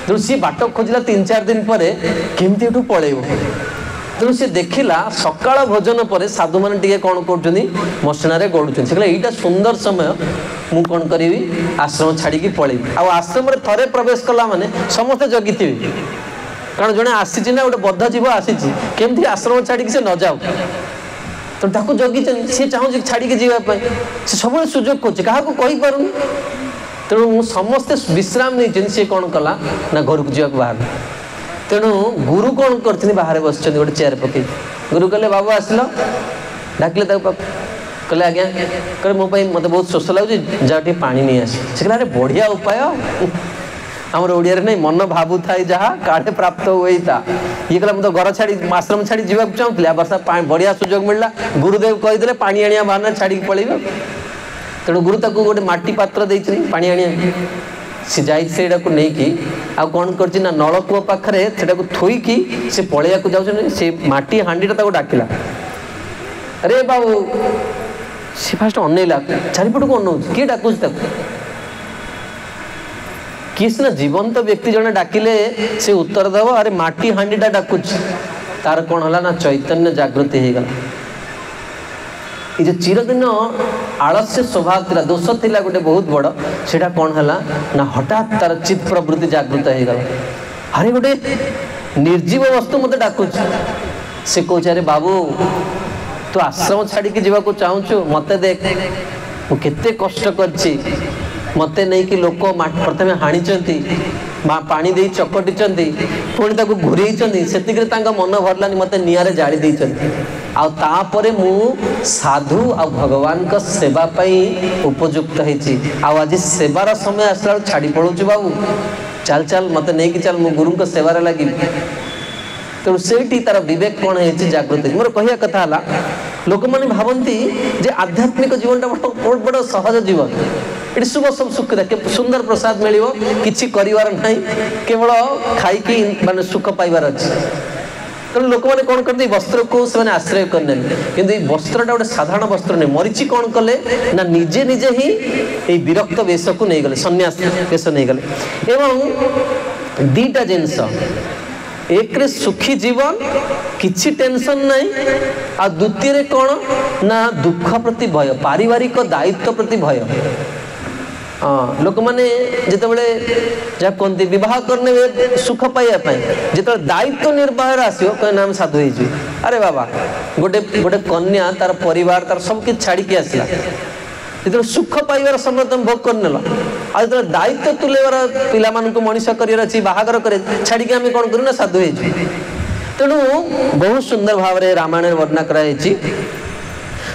तो सी बाट खोजला 3-4 दिन पर केमती एठू पळेबो तेणु सी देखला सकाळ भोजन पर साधु मान टिके कौन कर मसणा गड़ुच्च से यहाँ सुंदर समय मु कौन करी आश्रम छाड़ी पलैबी आश्रम थे प्रवेश कला माने समस्ते जगी थे कारण जड़े आसी ना गोटे बद्ध जीव आसी केमती आश्रम छाड़ी से न जाऊ तो ताको जगी सी चाहूँ छाड़ी जावाई से सब सुजोग कर तेणु समस्ते विश्राम नहीं सी कौन कला ना घर को जावाक बाहर तेणु गुरु कौन कर बाहर बस गोटे चेयर पकई गुरु कहले बाबू आसल डाकिले कहले आज्ञा कहले मो मत बहुत शोष लगे जाओ पानी नहीं आस अरे बढ़िया उपाय आमर ओडिया नहीं मन भावु था जहाँ काढ़े प्राप्त हुई था ये कहला मुझे घर छाड़ी आश्रम छाड़ी जावाक चाहूली वर्षा बढ़िया सुजोग मिलला गुरुदेव कहीदे पानी आनिया बाहर छाड़ी पलैब तेणु गुरु ताक गोटे माटी पात्र देती पानी आनिया सी जाइटा को लेकिन आ कौन कर नलकूप पाखे से थोईकी से पलैया को जाऊँ से माटी हांडीटा डाकिला अरे बाबू सी फास्ट अनैला चारिपट को अनौ किए डाकुच किए सीना जीवंत व्यक्ति जड़े डाकिले से उत्तर देव अरे माटी हांडीटा डाकुच तार कौन है ना चैतन्य जागृति हो गला ये चिरदिन आलस्य स्वभाव थिला दोष थिला गोटे बहुत बड़ सेटा कौन है ना हठात तार चित्त प्रवृत्ति जागृत हो गला अरे गोटे निर्जीव वस्तु मत डाकुच से कौच अरे बाबू तू आश्रम छाड़ी जावाक चाहूँ मत देख मु केते कष्ट करछि मते नहीं कि लोक प्रथमे हाणी पानी दे चकटी पुणी ताको घूरेई से मन भरलानी मत निआरे जाली देइछन्ति आ तापरे मु साधु आ भगवान का सेवा पाई उपयुक्त होइछि आ आज सेवार समय आसला छाड़ी पड़ुछु बाबू चल चल मत नहीं कि चल मु गुरु को सेवार लगी तेणु से तार विवेक कौन है जागृत मोर कहया कथा है लोक मैंने भावती जे आध्यात्मिक जीवन बहुत बड़ सहज जीवन ये शुभ सब सुख सुंदर प्रसाद मिल कि कर केवल खाई माने सुख पाइबार अच्छे तेणु लोक मैंने कौन करते वस्त्र को से आश्रय करने कि वस्त्रटा गोटे साधारण वस्त्र नहीं मरीची कौन कले ना निजे निजे ही ये विरक्त वेश को नहीं गले सन्यास वेश नहीं गले एवं दीटा जिनस एक रे सुखी जीवन किछि टेंशन नहीं आ द्वितीय कौन ना दुख प्रति भय पारिवारिक दायित्व प्रति भय हाँ लोक मैंने जितेबाला जहाँ कहते बह करने सुख पाइबा जो दायित्व निर्वाह आसो कह नाम साधु हो अरे बाबा गोटे गोटे कन्या तार परिवार तार सब किछ छाड़ी के आसला जो सुख पाइबार समय तुम भोग करनेल आज जो दायित्व तुलेबार पिला मनीष कर बाहागर कर छाड़ी आम कौन करूँ ना साधु हो तेणु बहुत सुंदर भाव में रामायण वर्णना कराई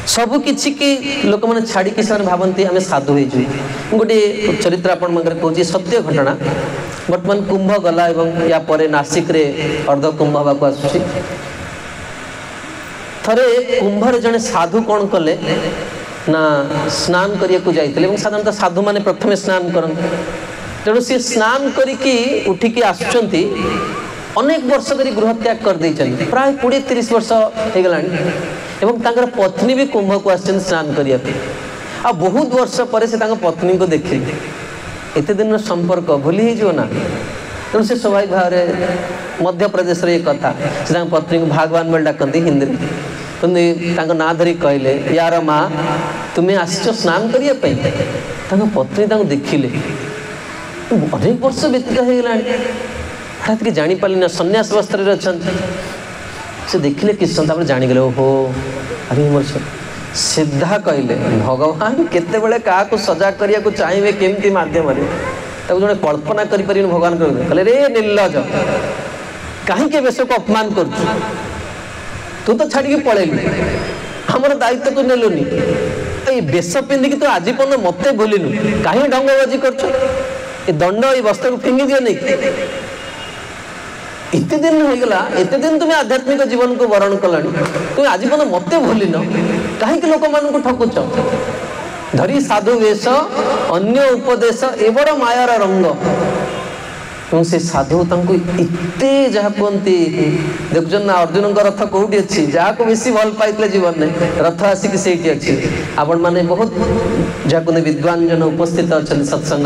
सब किछि की लोक मैंने छाड़ी से भावती आम साधु हो गोटे चरित्र आपण कहूँ सत्य घटना बर्तमान कुंभ गला या पर नासिक रे अर्ध कुंभ हवाक आसुची थरे कुंभर जड़े साधु कौन कले ना स्नान करने को जाइए साधारणतः साधु माने प्रथमे स्नान करते तेणु सी स्नान करिकी उठिकी आसुचंती अनेक वर्ष धरी गृह त्याग कर देइछन प्राय 20-30 वर्ष हो गलानी एवं तांकर पत्नी भी कुंभ को आसन स्नान करिया आ बहुत वर्ष पर से तांकर पत्नी को देखिले एते दिन संपर्क भूली ही जो ना तेणु से स्वाभाविक भाव में मध्य प्रदेश रे कथा से तांकर पत्नी को भगवान बोल डाकती हिंदी कहते ना धरी कहले यार माँ तुम्हें आसो स्नान करने पत्नी देखिले अनेक वर्ष व्यतीत हो गला हठात कि जापारे ना सन्यास वस्त्र अच्छा से देखिले किस जाणीगले ओहो अरे मोर सीधा कहले भगवान केते बेले क्या सजा करने को चाहिए केमती मध्यम जो कल्पना कर भगवान कहले रे निर्लज कहीं बेश को अपमान कर तू तो छाड़ी पलैलु आमर दायित्व तू नेलुनी ये बेश पिंधिकी तू आज पर्यटन मत भूलिनु कहीं ढंगबाजी कर दंड ये वस्त्र को फिंगी दियो नहीं एते दिन हो गला एते दिन तुम आध्यात्मिक जीवन को वरण कलानी तुम आज पर्यंत मत भूलिन कहीं लोक मान को ठकुच धरी साधु वेश अन्य उपदेश ए बड़ मायार रंग से साधु इते जहाँ कहती देखुन ना अर्जुन का रथ कौटी अच्छी जहाँ को बेसी भल पाई जीवन में रथ आसिक से अच्छी आपण मैंने बहुत जहाँ विद्वान जन उपस्थित अच्छा सत्संग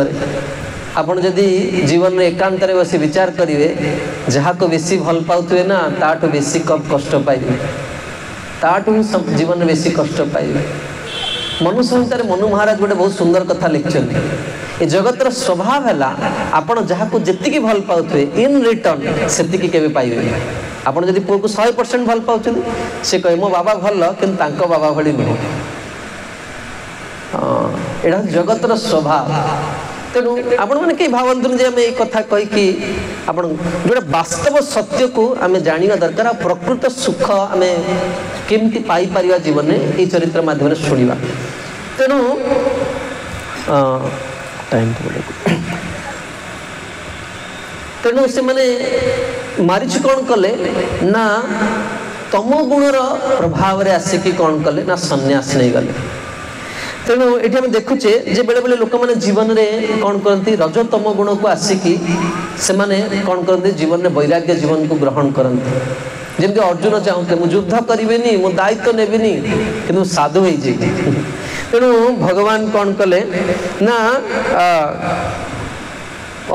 आपण जदि जीवन में एकांत बसी विचार करेंगे जहाँ को बेसी भल पाउथे ना ताठू बेसी कम कष्ट पाइबे ताठू जीवन में बेसी कष्ट पाइबे मनु संहितार मनु महाराज गोटे बहुत सुंदर कथा लिखिछन ए जगतर स्वभाव है आपण जहाँ को जी भल पाउथे इन रिटर्न से केवे पाइबे आपण जदि पुओ को 100% भल पाउछन से कहे मो बाबा भल किंतु तांको बाबा भली नुह एड़ा जगतर स्वभाव तेणु आपण मैंने कई भावतुन जे आम कथा कहीकि आपण जो वास्तव सत्य को आम जाना दरकार प्रकृत सुख आम केमती पाई परिया जीवन में ये चरित्र माध्यम शुणा तेणु टाइम तेणु से माने मारीच कौन कले ना तम गुणर प्रभाव रे आसिकी कौन कले ना सन्यास नहीं गले तेणु ये आम देखुचे जे बेले बेले लोक मैंने जीवन में कौन करती रजतम गुण को आसिकी से माने कौन करती जीवन में वैराग्य जीवन को ग्रहण करती जमी अर्जुन चाहते मुझे युद्ध करेनि मु दायित्व नेबिनी कि साधु हो तेणु भगवान कौन कले ना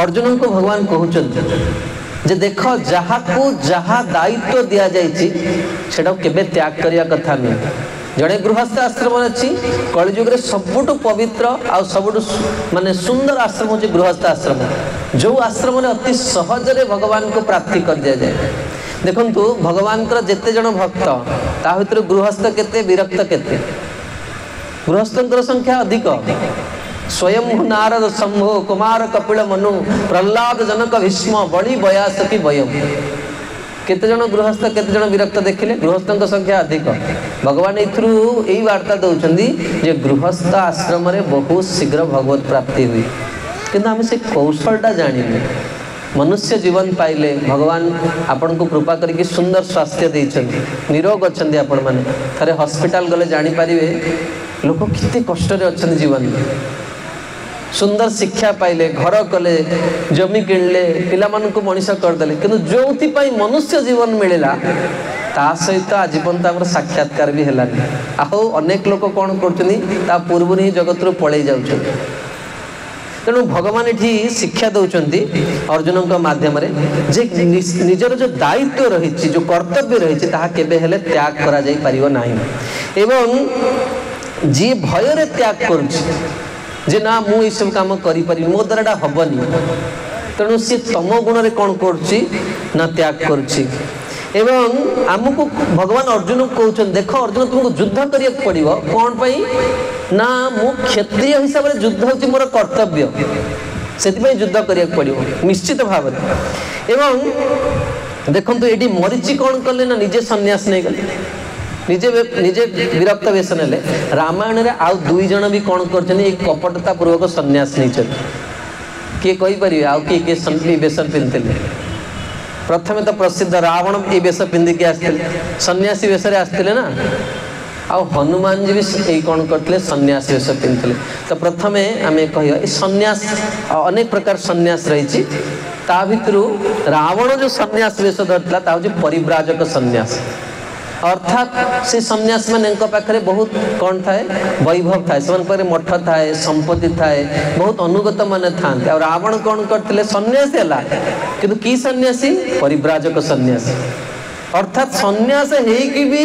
अर्जुन को भगवान कहते देख जहाँ को जहाँ दायित्व दि जाटा केबे त्याग करिया कथा नहीं जड़े गृहस्थ आश्रम अच्छी कलिजुग सबुठ पवित्र आ सबुठ माने सुंदर आश्रम हूँ गृहस्थ आश्रम जो आश्रम अति सहजरे भगवान को प्राप्ति कर दिया जाए देखंतु भगवान जेते जन भक्त ता भीतर गृहस्थ केते विरक्त केते गृहस्थंकर संख्या अधिक स्वयं नारद शंभो कुमार कपिल मनु प्रहलाद जनक भीष्म बड़ी बयास की वयम केते जन गृहस्थ केते जन विरक्त देखिले गृहस्थंक संख्या अधिक भगवान एथरू यही वार्ता दौरान जे गृहस्थ आश्रम रे बहुत शीघ्र भगवत प्राप्ति हुई किंतु आम से कौशलटा जानिले मनुष्य जीवन पाइले भगवान आपण को कृपा करके सुंदर स्वास्थ्य देइछन्ति निरोग अछन्ति आपण माने थरे हॉस्पिटल गले जानि परिवे लोक किते कष्ट रे अछन्ति जीवन में सुंदर शिक्षा पाइले घर कले जमी किणले पिला मान को मनीष करदेले किंतु जोथि पई मनुष्य जीवन मिलला ता सहित आज पर्यंत साक्षात्कार भी हेलानी आउ अनेक लोक कौन कर पूर्व ही जगत रू पलि जाउछन तेणु भगवान ये शिक्षा दौरान अर्जुन मध्यम जे निजर जो दायित्व रही जो कर्तव्य रही केबे त्याग करा जाई परिबो नाही एवं जी भय रे त्याग करुछि ना मु ये सब काम करि परिबि मो द्वारा हबनी तेणु सी तम गुण रे कौन करुछि ना त्याग करुछि एवं आमको भगवान अर्जुन कहते देख अर्जुन तुमको युद्ध करिया पड़िबो कौन पई ना मु क्षत्रिय हिसाब से युद्ध होछि मोर कर्तव्य सेति युद्ध करिया पड़िबो निश्चित भाव एवं देखंतु एडी मरीचि कौन कले ना निजे सन्यास नहीं गले निजे निजे विरक्त वेश नेले रामायण रे आउ दुई जन भी कौन करछन एक कपटता पूर्वक सन्यास नहीं चल के कहि परिबे आउ के संपी वेश पिनतेले प्रथम तो प्रसिद्ध रावण ये वेश पिंधिकी आसते सन्यासी वेश आसते ना आउ हनुमान जी भी यही कौन करते सन्यासी वेश पिंधते तो प्रथम आम कह सन्यास अनेक प्रकार सन्यास रही ता भितर रावण जो सन्यास वेश धरता हूँ परिव्राजक सन्यास अर्थात से सन्यास मान पाखे बहुत कौन थाए वैभव थाए से मठ थाए संपत्ति थाए बहुत अनुगत माने था रावण कौन करते सन्यासी है किंतु की सन्यासी परिव्राजक सन्यासी अर्थात सन्यास है भी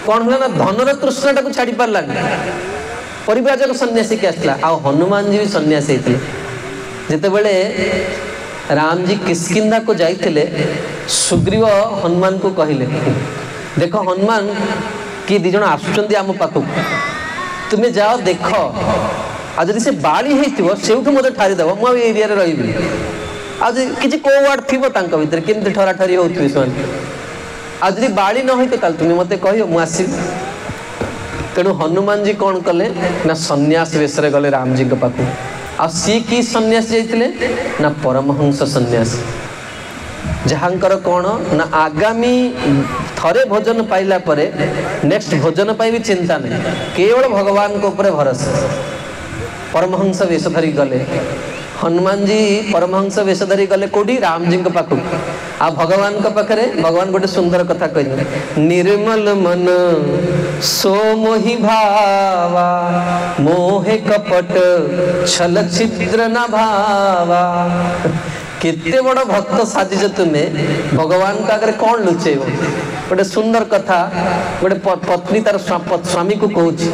कौन है ना धनर तृष्णाटा को छाड़ी पार्लानी परिव्राजक सन्यासी के आसला आ हनुमान जी भी सन्यासी होते जिते बड़े राम जी किष्किंधा को जाइए सुग्रीव हनुमान को कहले देख हनुमान कि दिज आसुचंदी आम पाखक तुम्हें जाओ देख आज से बाड़ी होठू मत ठारीदेव मुझे एरिया रही आज किसी को वार्ड थी भर केमती ठरा ठरी होती आज बाड़ी न हो तुम्हें मत कह मुझे तेणु हनुमान जी कौन कले ना सन्यास वेश गले राम जी पाखक आ सी कि सन्यास जाइए ना परमहंस सन्यास ଯାହାଙ୍କର କ'ଣ ନା ଆଗାମୀ ଥରେ ଭୋଜନ ପାଇଲା ପରେ ନେକ୍ସଟ ଭୋଜନ ପାଇଁ ବି ଚିନ୍ତା ନାହିଁ, କେବଳ ଭଗବାନଙ୍କ ଉପରେ ଭରସା। ପରମହଂସ ବେଶ ଧରି ଗଲେ, ହନୁମାନଜୀ ପରମହଂସ ବେଶ ଧରି ଗଲେ କୋଉଠି? ରାମଜୀଙ୍କ ପାଖକୁ। ଆଉ ଭଗବାନଙ୍କ ପାଖରେ ଭଗବାନ ଗୋଟେ ସୁନ୍ଦର କଥା କହିଲେ, ନିର୍ମଲ ମନ ସୋମୋହି ଭାବା ମୋହେ କପଟ ଛଲ ଛିଦ୍ର ନ ଭାବା। କେତେ ବଡ଼ ଭକ୍ତ ସାଜିଛ ତୁମେ, ଭଗବାନଙ୍କ ଆଗରେ କ'ଣ ଲୁଚେଇବ? ଗୋଟେ ସୁନ୍ଦର କଥା ଗୋଟେ ପତ୍ନୀ ତାର ସ୍ୱାମୀକୁ କହୁଛି,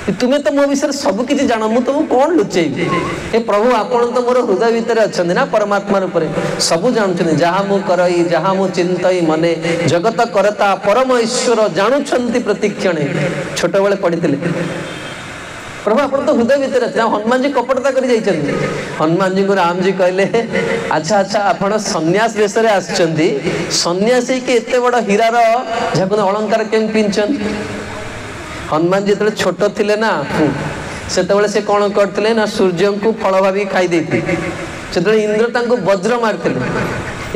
ତୁମେ ତ ମୋ ବିଷୟରେ ସବୁ କିଛି ଜାଣ, ମୁଁ ତୁମକୁ କ'ଣ ଲୁଚେଇବି? ଏ ପ୍ରଭୁ ଆପଣ ତ ମୋର ହୃଦୟ ଭିତରେ ଅଛନ୍ତି ନା, ପରମାତ୍ମା ରୂପରେ ସବୁ ଜାଣୁଛନ୍ତି। ଯାହା ମୁଁ କରଇ ଯାହା ମୁଁ ଚିନ୍ତଇ ମନେ ଜଗତ କରତା ପରମ ଈଶ୍ୱର ଜାଣୁଛନ୍ତି ପ୍ରତିକ୍ଷଣେ। ଛୋଟବେଳେ ପଢିଥିଲେ, ପ୍ରଭୁ ଆପଣ ତ ହୃଦୟ ଭିତରେ ଅଛନ୍ତି। ଆଉ ହନୁମାନଜୀ କପଟତା କରି ଯାଇଛନ୍ତି। ହନୁମାନଜୀଙ୍କୁ ରାମଜୀ କହିଲେ, ଆଚ୍ଛା ଆଚ୍ଛା ଆପଣ ସନ୍ନ୍ୟାସ ବେଶରେ ଆସିଛନ୍ତି, ସନ୍ନ୍ୟାସୀ କି ଏତେ ବଡ଼ ହୀରାର ଯାହାକୁ ଅଳଙ୍କାର କେମିତି ପିନ୍ଧିଛନ୍ତି? ହନୁମାନଜୀ ଯେତେବେଳେ ଛୋଟ ଥିଲେ ନା, ସେତେବେଳେ ସେ କ'ଣ କରିଥିଲେ ନା ସୂର୍ଯ୍ୟଙ୍କୁ ଫଳ ଭାବି ଖାଇ ଦେଇଥିଲେ। ସେତେବେଳେ ଇନ୍ଦ୍ର ତାଙ୍କୁ ବଜ୍ର ମାରିଥିଲେ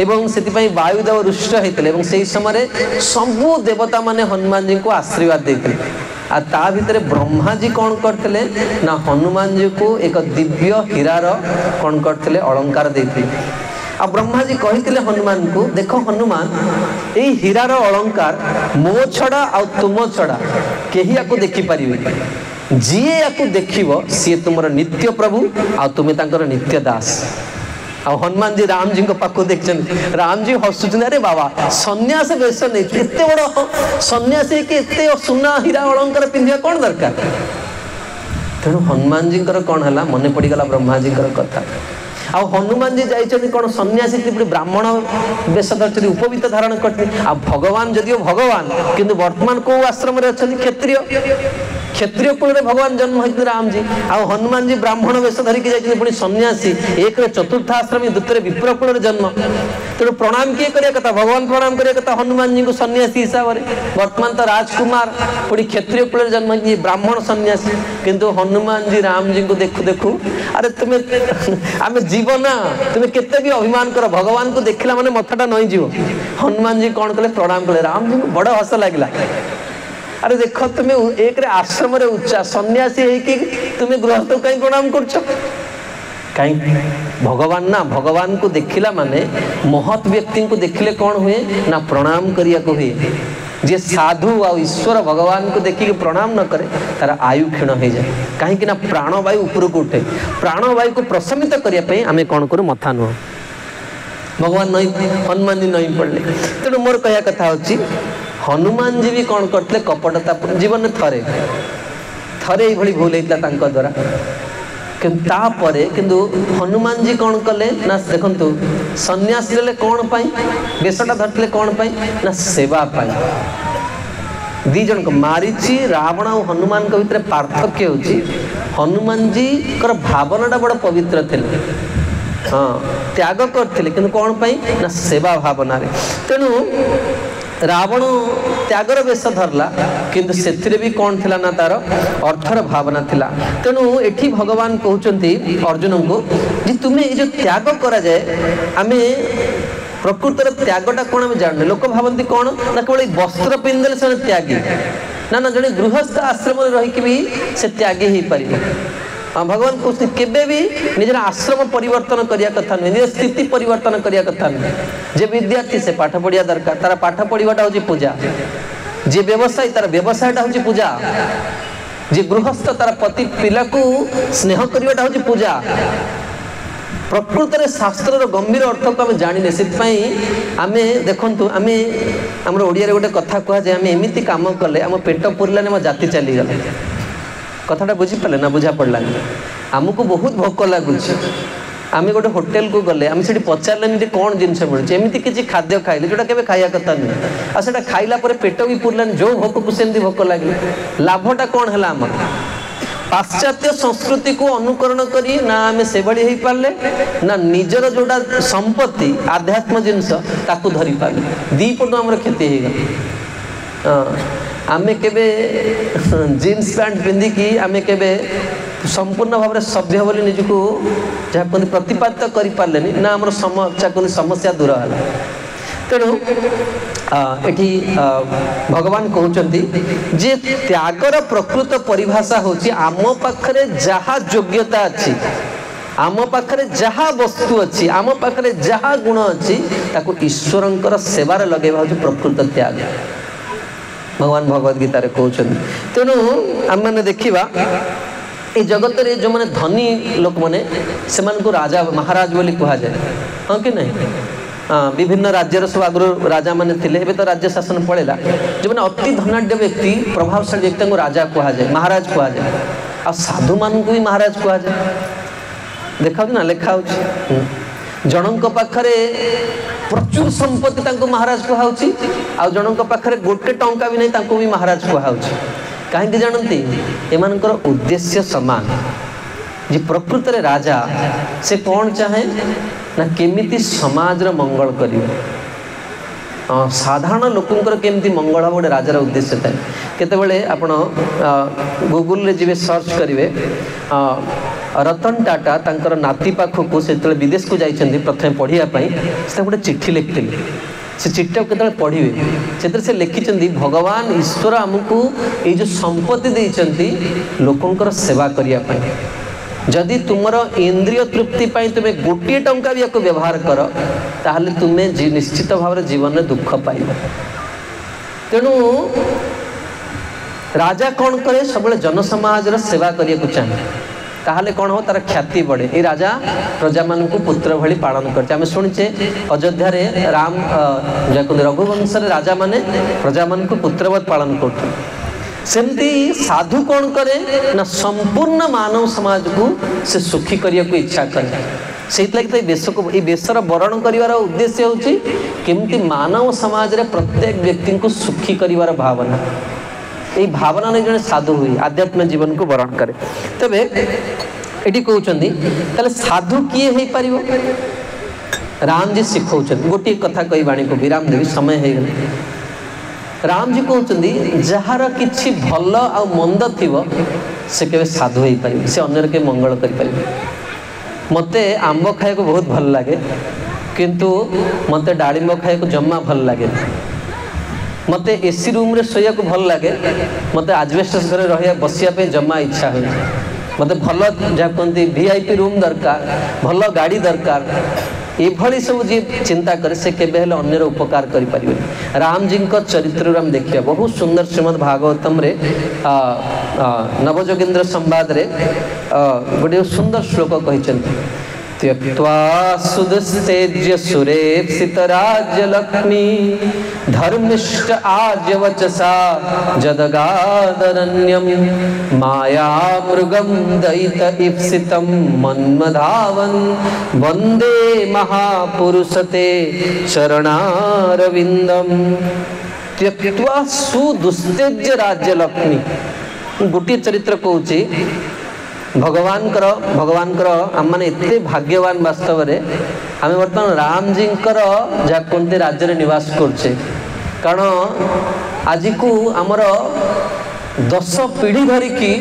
ଏବଂ ସେଥିପାଇଁ ବାୟୁଦେବ ରୁଷ୍ଟ ହେଇଥିଲେ ଏବଂ ସେହି ସମୟରେ ସବୁ ଦେବତା ମାନେ ହନୁମାନଜୀଙ୍କୁ ଆଶୀର୍ବାଦ ଦେଇଥିଲେ। ଆଉ ତା ଭିତରେ ବ୍ରହ୍ମାଜୀ କ'ଣ କରିଥିଲେ ନା ହନୁମାନଜୀକୁ ଏକ ଦିବ୍ୟ ହୀରାର କ'ଣ କରିଥିଲେ? ଅଳଙ୍କାର ଦେଇଥିଲେ। ଆଉ ବ୍ରହ୍ମାଜୀ କହିଥିଲେ ହନୁମାନଙ୍କୁ, ଦେଖ ହନୁମାନ, ଏଇ ହୀରାର ଅଳଙ୍କାର ମୋ ଛଡ଼ା ଆଉ ତୁମ ଛଡ଼ା କେହି ୟାକୁ ଦେଖିପାରିବେ। ଯିଏ ୟାକୁ ଦେଖିବ ସିଏ ତୁମର ନିତ୍ୟ ପ୍ରଭୁ ଆଉ ତୁମେ ତାଙ୍କର ନିତ୍ୟ ଦାସ। ଆଉ ହନୁମାନଜୀ ରାମଜୀଙ୍କ ପାଖକୁ ଦେଖିଛନ୍ତି, ରାମଜୀ ହସୁଛନ୍ତି, ଆରେ ବାବା ସନ୍ନ୍ୟାସ ବେଶ ନେଇଛୁ, ଏତେ ବଡ଼ ସନ୍ନ୍ୟାସୀ ହେଇକି ଏତେ ସୁନା ହୀରା ଅଳଙ୍କାର ପିନ୍ଧିବା କ'ଣ ଦରକାର? ତେଣୁ ହନୁମାନଜୀଙ୍କର କ'ଣ ହେଲା, ମନେ ପଡ଼ିଗଲା ବ୍ରହ୍ମାଜୀଙ୍କର କଥା। ଆଉ ହନୁମାନଜୀ ଯାଇଛନ୍ତି କ'ଣ ସନ୍ନ୍ୟାସୀ ବ୍ରାହ୍ମଣ ବେଶ ଧରିଛନ୍ତି, ଉପବୀତ ଧାରଣ କରିଛନ୍ତି। ଆଉ ଭଗବାନ ଯଦିଓ ଭଗବାନ, କିନ୍ତୁ ବର୍ତ୍ତମାନ କୋଉ ଆଶ୍ରମରେ ଅଛନ୍ତି? କ୍ଷତ୍ରିୟ। କ୍ଷତ୍ରିୟ କୂଳରେ ଭଗବାନ ଜନ୍ମ ହୋଇଛନ୍ତି ରାମଜୀ। ଆଉ ହନୁମାନଜୀ ବ୍ରାହ୍ମଣ ବେଶ ଧରିକି ଯାଇଛନ୍ତି, ପୁଣି ସନ୍ନ୍ୟାସୀ। ଏକରେ ଚତୁର୍ଥ ଆଶ୍ରମୀ, ଦ୍ୱିତୀୟରେ ବିପ୍ର କୂଳରେ ଜନ୍ମ। ତେଣୁ ପ୍ରଣାମ କିଏ କରିବା କଥା? ଭଗବାନ ପ୍ରଣାମ କରିବା କଥା ହନୁମାନଜୀଙ୍କୁ ସନ୍ନ୍ୟାସୀ ହିସାବରେ। ବର୍ତ୍ତମାନ ତ ରାଜକୁମାର, ପୁଣି କ୍ଷତ୍ରିୟ କୂଳରେ ଜନ୍ମ ହେଇଛି, ବ୍ରାହ୍ମଣ ସନ୍ନ୍ୟାସୀ। କିନ୍ତୁ ହନୁମାନଜୀ ରାମଜୀଙ୍କୁ ଦେଖୁ ଦେଖୁ, ଆରେ ତୁମେ ଆମେ ଯିବ ନା, ତୁମେ କେତେ ବି ଅଭିମାନ କର, ଭଗବାନଙ୍କୁ ଦେଖିଲା ମାନେ ମଥାଟା ନଇଁଯିବ। ହନୁମାନଜୀ କ'ଣ କଲେ? ପ୍ରଣାମ କଲେ। ରାମଜୀଙ୍କୁ ବଡ଼ ହସ ଲାଗିଲା। ଆରେ ଦେଖ, ତୁମେ ଏକରେ ଆଶ୍ରମରେ ଉଚ୍ଚା ସନ୍ନ୍ୟାସୀ ହେଇକି ତୁମେ ଗୃହସ୍ଥକୁ କାହିଁ ପ୍ରଣାମ କରୁଛ? କାହିଁକି? ଭଗବାନ ନା, ଭଗବାନଙ୍କୁ ଦେଖିଲା ମାନେ, ମହତ୍ ବ୍ୟକ୍ତିଙ୍କୁ ଦେଖିଲେ କ'ଣ ହୁଏ ନା ପ୍ରଣାମ କରିବାକୁ ହୁଏ। ଯିଏ ସାଧୁ ଆଉ ଈଶ୍ୱର ଭଗବାନଙ୍କୁ ଦେଖିକି ପ୍ରଣାମ ନ କରେ ତାର ଆୟୁ କ୍ଷୀଣ ହେଇଯାଏ। କାହିଁକି ନା ପ୍ରାଣବାୟୁ ଉପରକୁ ଉଠେ। ପ୍ରାଣବାୟୁକୁ ପ୍ରଶମିତ କରିବା ପାଇଁ ଆମେ କ'ଣ କରୁ? ମଥା ନୁହଁ। ଭଗବାନ ହନୁମାନଜୀ ନଇଁ ପଡ଼ିଲେ। ତେଣୁ ମୋର କହିବା କଥା ହେଉଛି, ହନୁମାନଜୀ ବି କ'ଣ କରିଥିଲେ? କପଟତା ଜୀବନରେ ଥରେ ଏଇଭଳି ଭୁଲ ହେଇଥିଲା ତାଙ୍କ ଦ୍ୱାରା। କିନ୍ତୁ ତାପରେ କିନ୍ତୁ ହନୁମାନଜୀ କ'ଣ କଲେ ନା, ଦେଖନ୍ତୁ ସନ୍ନ୍ୟାସ ନେଲେ କ'ଣ ପାଇଁ? ବେଶଟା ଧରିଥିଲେ କ'ଣ ପାଇଁ? ନା ସେବା ପାଇଁ। ଦି ଜଣଙ୍କ ମାରିଚି ରାବଣ ଆଉ ହନୁମାନଙ୍କ ଭିତରେ ପାର୍ଥକ୍ୟ ହେଉଛି, ହନୁମାନଜୀଙ୍କର ଭାବନାଟା ବଡ଼ ପବିତ୍ର ଥିଲେ। ହଁ, ତ୍ୟାଗ କରିଥିଲେ, କିନ୍ତୁ କ'ଣ ପାଇଁ? ନା ସେବା ଭାବନାରେ। ତେଣୁ ରାବଣ ତ୍ୟାଗର ବେଶ ଧରିଲା, କିନ୍ତୁ ସେଥିରେ ବି କ'ଣ ଥିଲା ନା ତାର ଅର୍ଥର ଭାବନା ଥିଲା। ତେଣୁ ଏଠି ଭଗବାନ କହୁଛନ୍ତି ଅର୍ଜୁନଙ୍କୁ ଯେ ତୁମେ ଏଇ ଯେଉଁ ତ୍ୟାଗ କରାଯାଏ, ଆମେ ପ୍ରକୃତରେ ତ୍ୟାଗଟା କ'ଣ ଆମେ ଜାଣୁନେ। ଲୋକ ଭାବନ୍ତି କ'ଣ ନା କେବଳ ଏଇ ବସ୍ତ୍ର ପିନ୍ଧିଦେଲେ ସେମାନେ ତ୍ୟାଗୀ। ନା ନା, ଜଣେ ଗୃହସ୍ଥ ଆଶ୍ରମରେ ରହିକି ବି ସେ ତ୍ୟାଗୀ ହେଇପାରିବ। ଭଗବାନ କହୁଛନ୍ତି କେବେ ବି ନିଜର ଆଶ୍ରମ ପରିବର୍ତ୍ତନ କରିବା କଥା ନୁହେଁ, ନିଜ ସ୍ଥିତି ପରିବର୍ତ୍ତନ କରିବା କଥା ନୁହେଁ। ଯେ ବିଦ୍ୟାର୍ଥୀ ସେ ପାଠ ପଢ଼ିବା ଦରକାର, ତାର ପାଠ ପଢ଼ିବାଟା ହେଉଛି ପୂଜା। ଯେ ବ୍ୟବସାୟୀ ତାର ବ୍ୟବସାୟଟା ହେଉଛି ପୂଜା। ଯେ ଗୃହସ୍ଥ ତାର ପତି ପିଲାକୁ ସ୍ନେହ କରିବାଟା ହେଉଛି ପୂଜା। ପ୍ରକୃତରେ ଶାସ୍ତ୍ରର ଗମ୍ଭୀର ଅର୍ଥକୁ ଆମେ ଜାଣିନେ। ସେଥିପାଇଁ ଆମେ ଦେଖନ୍ତୁ, ଆମେ ଆମର ଓଡ଼ିଆରେ ଗୋଟେ କଥା କୁହାଯାଏ, ଆମେ ଏମିତି କାମ କଲେ ଆମ ପେଟ ପୁରିଲାନି, ଆମ ଜାତି ଚାଲିଗଲା। କଥାଟା ବୁଝିପାରିଲେ ନା? ବୁଝା ପଡ଼ିଲାନି? ଆମକୁ ବହୁତ ଭୋକ ଲାଗୁଛି, ଆମେ ଗୋଟେ ହୋଟେଲକୁ ଗଲେ ଆମେ ସେଠି ପଚାରିଲେନି ଯେ କ'ଣ ଜିନିଷ ମିଳୁଛି, ଏମିତି କିଛି ଖାଦ୍ୟ ଖାଇଲେ ଯେଉଁଟା କେବେ ଖାଇବା କଥା ନୁହେଁ, ଆଉ ସେଇଟା ଖାଇଲା ପରେ ପେଟ ବି ପୁରିଲାନି, ଯେଉଁ ଭୋକକୁ ସେମିତି ଭୋକ ଲାଗିଲା। ଲାଭଟା କ'ଣ ହେଲା ଆମର? ପାଶ୍ଚାତ୍ୟ ସଂସ୍କୃତିକୁ ଅନୁକରଣ କରି ନା ଆମେ ସେଭଳି ହେଇପାରିଲେ, ନା ନିଜର ଯେଉଁଟା ସମ୍ପତ୍ତି ଆଧ୍ୟାତ୍ମ ଜିନିଷ ତାକୁ ଧରିପାରିଲେ। ଦୁଇପଟୁ ଆମର କ୍ଷତି ହେଇଗଲା। ଆମେ କେବେ ଜିନ୍ସ ପ୍ୟାଣ୍ଟ ପିନ୍ଧିକି ଆମେ କେବେ संपूर्ण भाव में सभ्य बोली निजको जहाँ कहते प्रतिपादित करें ना आम समस्या दूर है। तेणु एठी भगवान कहते जे त्यागर प्रकृत परिभाषा होची आम पाखरे जहा योग्यता अच्छी आम पाखरे जहा वस्तु अच्छी आम पाखरे जहा गुण अच्छी ताको ईश्वरंकर सेवार लगेबा होची प्रकृत त्याग भगवान भगवद गीता रे कहते। तेणु आम मैंने देखा ये जगत रे जो माने धनी लोक माने से राजा महाराज बोली कहा जाए हाँ कि नहीं। हाँ विभिन्न राज्यर सब आगु राजा माने थिले एबे तो राज्य शासन पड़ेगा जो मैंने अति धनाढ़ व्यक्ति प्रभावशाली व्यक्ति को राजा कहा जाए महाराज कहा जाए आ साधु मान को भी महाराज कहा जाए देखा ना लेखा जनक पाखरे प्रचुर संपत्ति तांको महाराज कहुची आ जनक पाखरे गोटे टंका भी नहीं तांको भी महाराज कहुची कहीं जानती एमानकर उद्देश्य समान जे प्रकृत रे राजा से कौन चाहे ना केमिति समाज रो मंगल करियो साधारण लोकंकर केमिति मंगल हम गोटे राजार उद्देश्य थाए केतेबेले आपण गूगल रे जीवे सर्च करिवे रतन टाटा तांकर नाती पाखक से विदेश को जाइछन्ती प्रथम पढ़िया पई से गोटे चिट्ठी लिखिथिले से चिट्ठी केतले पढ़िवे से लिखिछन्ती भगवान ईश्वर हमको ये जो संपत्ति देइछन्ती लोकंकर सेवा करिया पई जदि तुमर इंद्रिय तृप्ति पाई तुमे गोटे टंका भी व्यवहार कर ताहले तुमे निश्चित भाव में जीवन में दुख पाइब। तेणु राजा कौन करे सब जनसमाज सेवा करने को चाहे ताहले कौन हो तार ख्याति बढ़े। ये राजा प्रजा मान को पुत्र भली पालन करते आम शुणीचे अयोध्या रे राम रघुवंश राजा माने प्रजा मान को पुत्रवत पालन करते सेमती साधु कौन करे ना संपूर्ण मानव समाज को से सुखी करने को इच्छा करे से बेश को बेशर वरण कर उद्देश्य होची केमती मानव समाज रे प्रत्येक व्यक्ति को सुखी कर भावना ये भावना नहीं जड़े साधु हुई आध्यात्म जीवन को वरण करे तबे ये कहते ताले साधु किए हो पार राम जी शिखौन गोटे कथा कही वाणी को विराम देवी समय हो गला राम जी कहते जार किछि भल आ मंद थिबो से केबे साधु हो पार से अन्यर के मंगल कर पार। मते आंब खाए को बहुत भल लगे किंतु मते डालिंब खाए को जम्मा भल लगे मते एसी रूम रे सोया को भल लगे मते आजबेस्टस घरे रहिया बसिया पे जम्मा इच्छा हो मते भल जा कहते वीआईपी रूम दरकार भल गाड़ी दरकार ये सब जी चिंता करे से केबे हेले अन्यर उपकार करि परिबे। राम जी को चरित्र हम देखिए बहुत सुंदर श्रीमद् भागवतम रे नवजोगेन्द्र संवाद रे गोटे सुंदर श्लोक कहिचंती त्यक्त्वा सुदस्तेज्य सुरेप्सित राज्य लक्ष्मी धर्मिष्ठ आज्य वचसा जदगादरण्यम माया मृगम दयित इप्सितम मन्मधावन वंदे महापुरुषते चरणारविंदम। त्यक्त्वा सुदुस्तेज्य राज्य लक्ष्मी गोटे चरित्र कहूची भगवान आम मैंने एते भाग्यवान वास्तव रे आम बर्तमान राम जी जहाँ कहते राज्य रे निवास करछे कारण आज को आमर 10 पीढ़ी धरिकी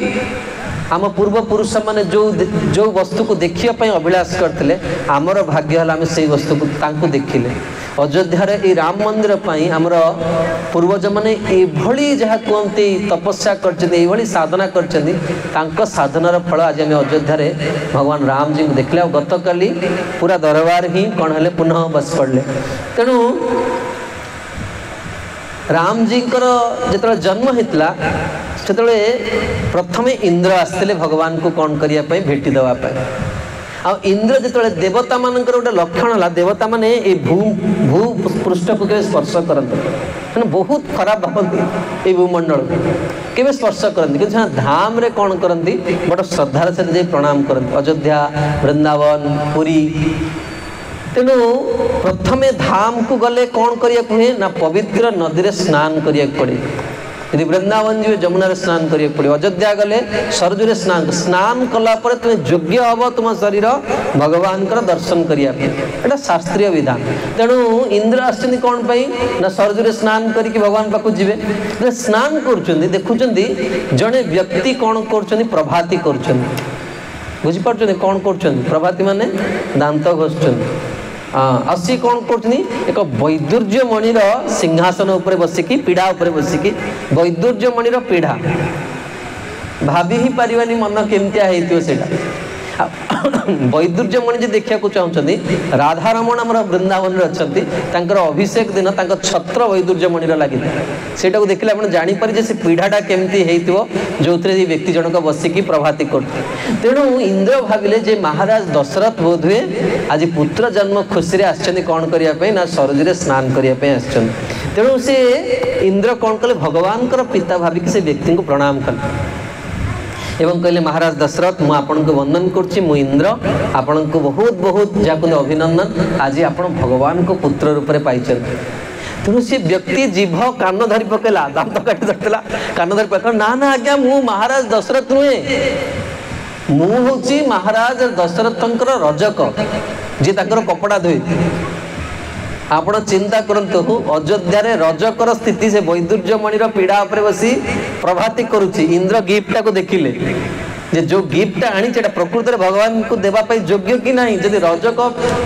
आम पूर्वपुरुष मैंने जो वस्तु को देखिए अभिलाष करते आमर भाग्य है आम से वस्तु को देखिले अयोध्या रे राम मंदिर आमर पूर्वज मैंने ये जहाँ कहते तपस्या कर साधना कर साधनार फल आज आम अयोध्या रे भगवान राम जी को देखले गत काली पूरा दरबार ही कौन है पुनः बस पड़े। तेणु राम जी जो जन्म होता से प्रथम इंद्र आसते भगवान को कौन करने भेटी देवाई आ इंद्र जो देवता मान गोटे लक्षण है देवता माने ये भू पृष्ठ को केवल स्पर्श करते मैंने बहुत खराब भावती ये भूमंडल केवल स्पर्श करती कि धाम रे कौन करती बड़ श्रद्धार सहित प्रणाम करती अयोध्या वृंदावन पुरी। तेणु प्रथमे धाम को गले कौन करिया हुए ना पवित्र नदी रे स्नान करिया पड़े यदि वृंदावन जी जमुना स्नान करिए पड़ो, अयोध्या गले सरजू स्नान स्नान कला पर तुम्हें योग्य हम तुम शरीर भगवान दर्शन करने शास्त्रीय विधान। तेणु इंद्र आसुच्च कौन ना सरजू स्नान करके भगवान पाक जी स्नान कर देखुं जड़े व्यक्ति कौन कर प्रभाती कर बुझीपार कौन कर प्रभाती माने दांत घोषुच्च असी कौन कर एक वैदुर्य मणिर सिंहासन उपर बसिकी पीढ़ा उपर बसिकी वैदुर्य मणिर पीढ़ा भाभी ही पारिबानी मन केमतिया हेइतियो वैदुर्य मणि जे देखा चाहते राधा रमण आम वृंदावन अच्छा अभिषेक दिन छत्र वैदुर्य मणिर लगी से देखले आप जापर से पीढ़ाटा केमती जो व्यक्ति जनक बसिकी प्रभाती कर। तेणु इंद्र भाविले जे महाराज दशरथ बोध हुए आज पुत्र जन्म खुशी आसछन्ति कौन करने ना सरजू स्नान करने तेणु से इंद्र कौन कले भगवान पिता भाविक से व्यक्ति को प्रणाम कले एवं कहले महाराज दशरथ मु आपन को वंदन करछि मु इंद्र आपन को बहुत बहुत जाकुन अभिनंदन आज आपण भगवान को पुत्र रूप में पाइछन। तेणु से व्यक्ति जीभ कान धरी पकेला दांत काटी धरला कान धरी पकेला ना ना आज्ञा मु महाराज दशरथ नुहे मु होछि महाराज दशरथंकर रजक जे ताकर कपड़ा धोई आपण चिंता करंतु अयोध्या रे रजकर स्थिति से वैदुर्य मणिर पीड़ा उपर बसी प्रभाती करुछि इंद्र गिफ्ट को देखिले जे जो गिफ्ट आनी प्रकृत में भगवान को देवाई योग्य कि नहीं जदि रजक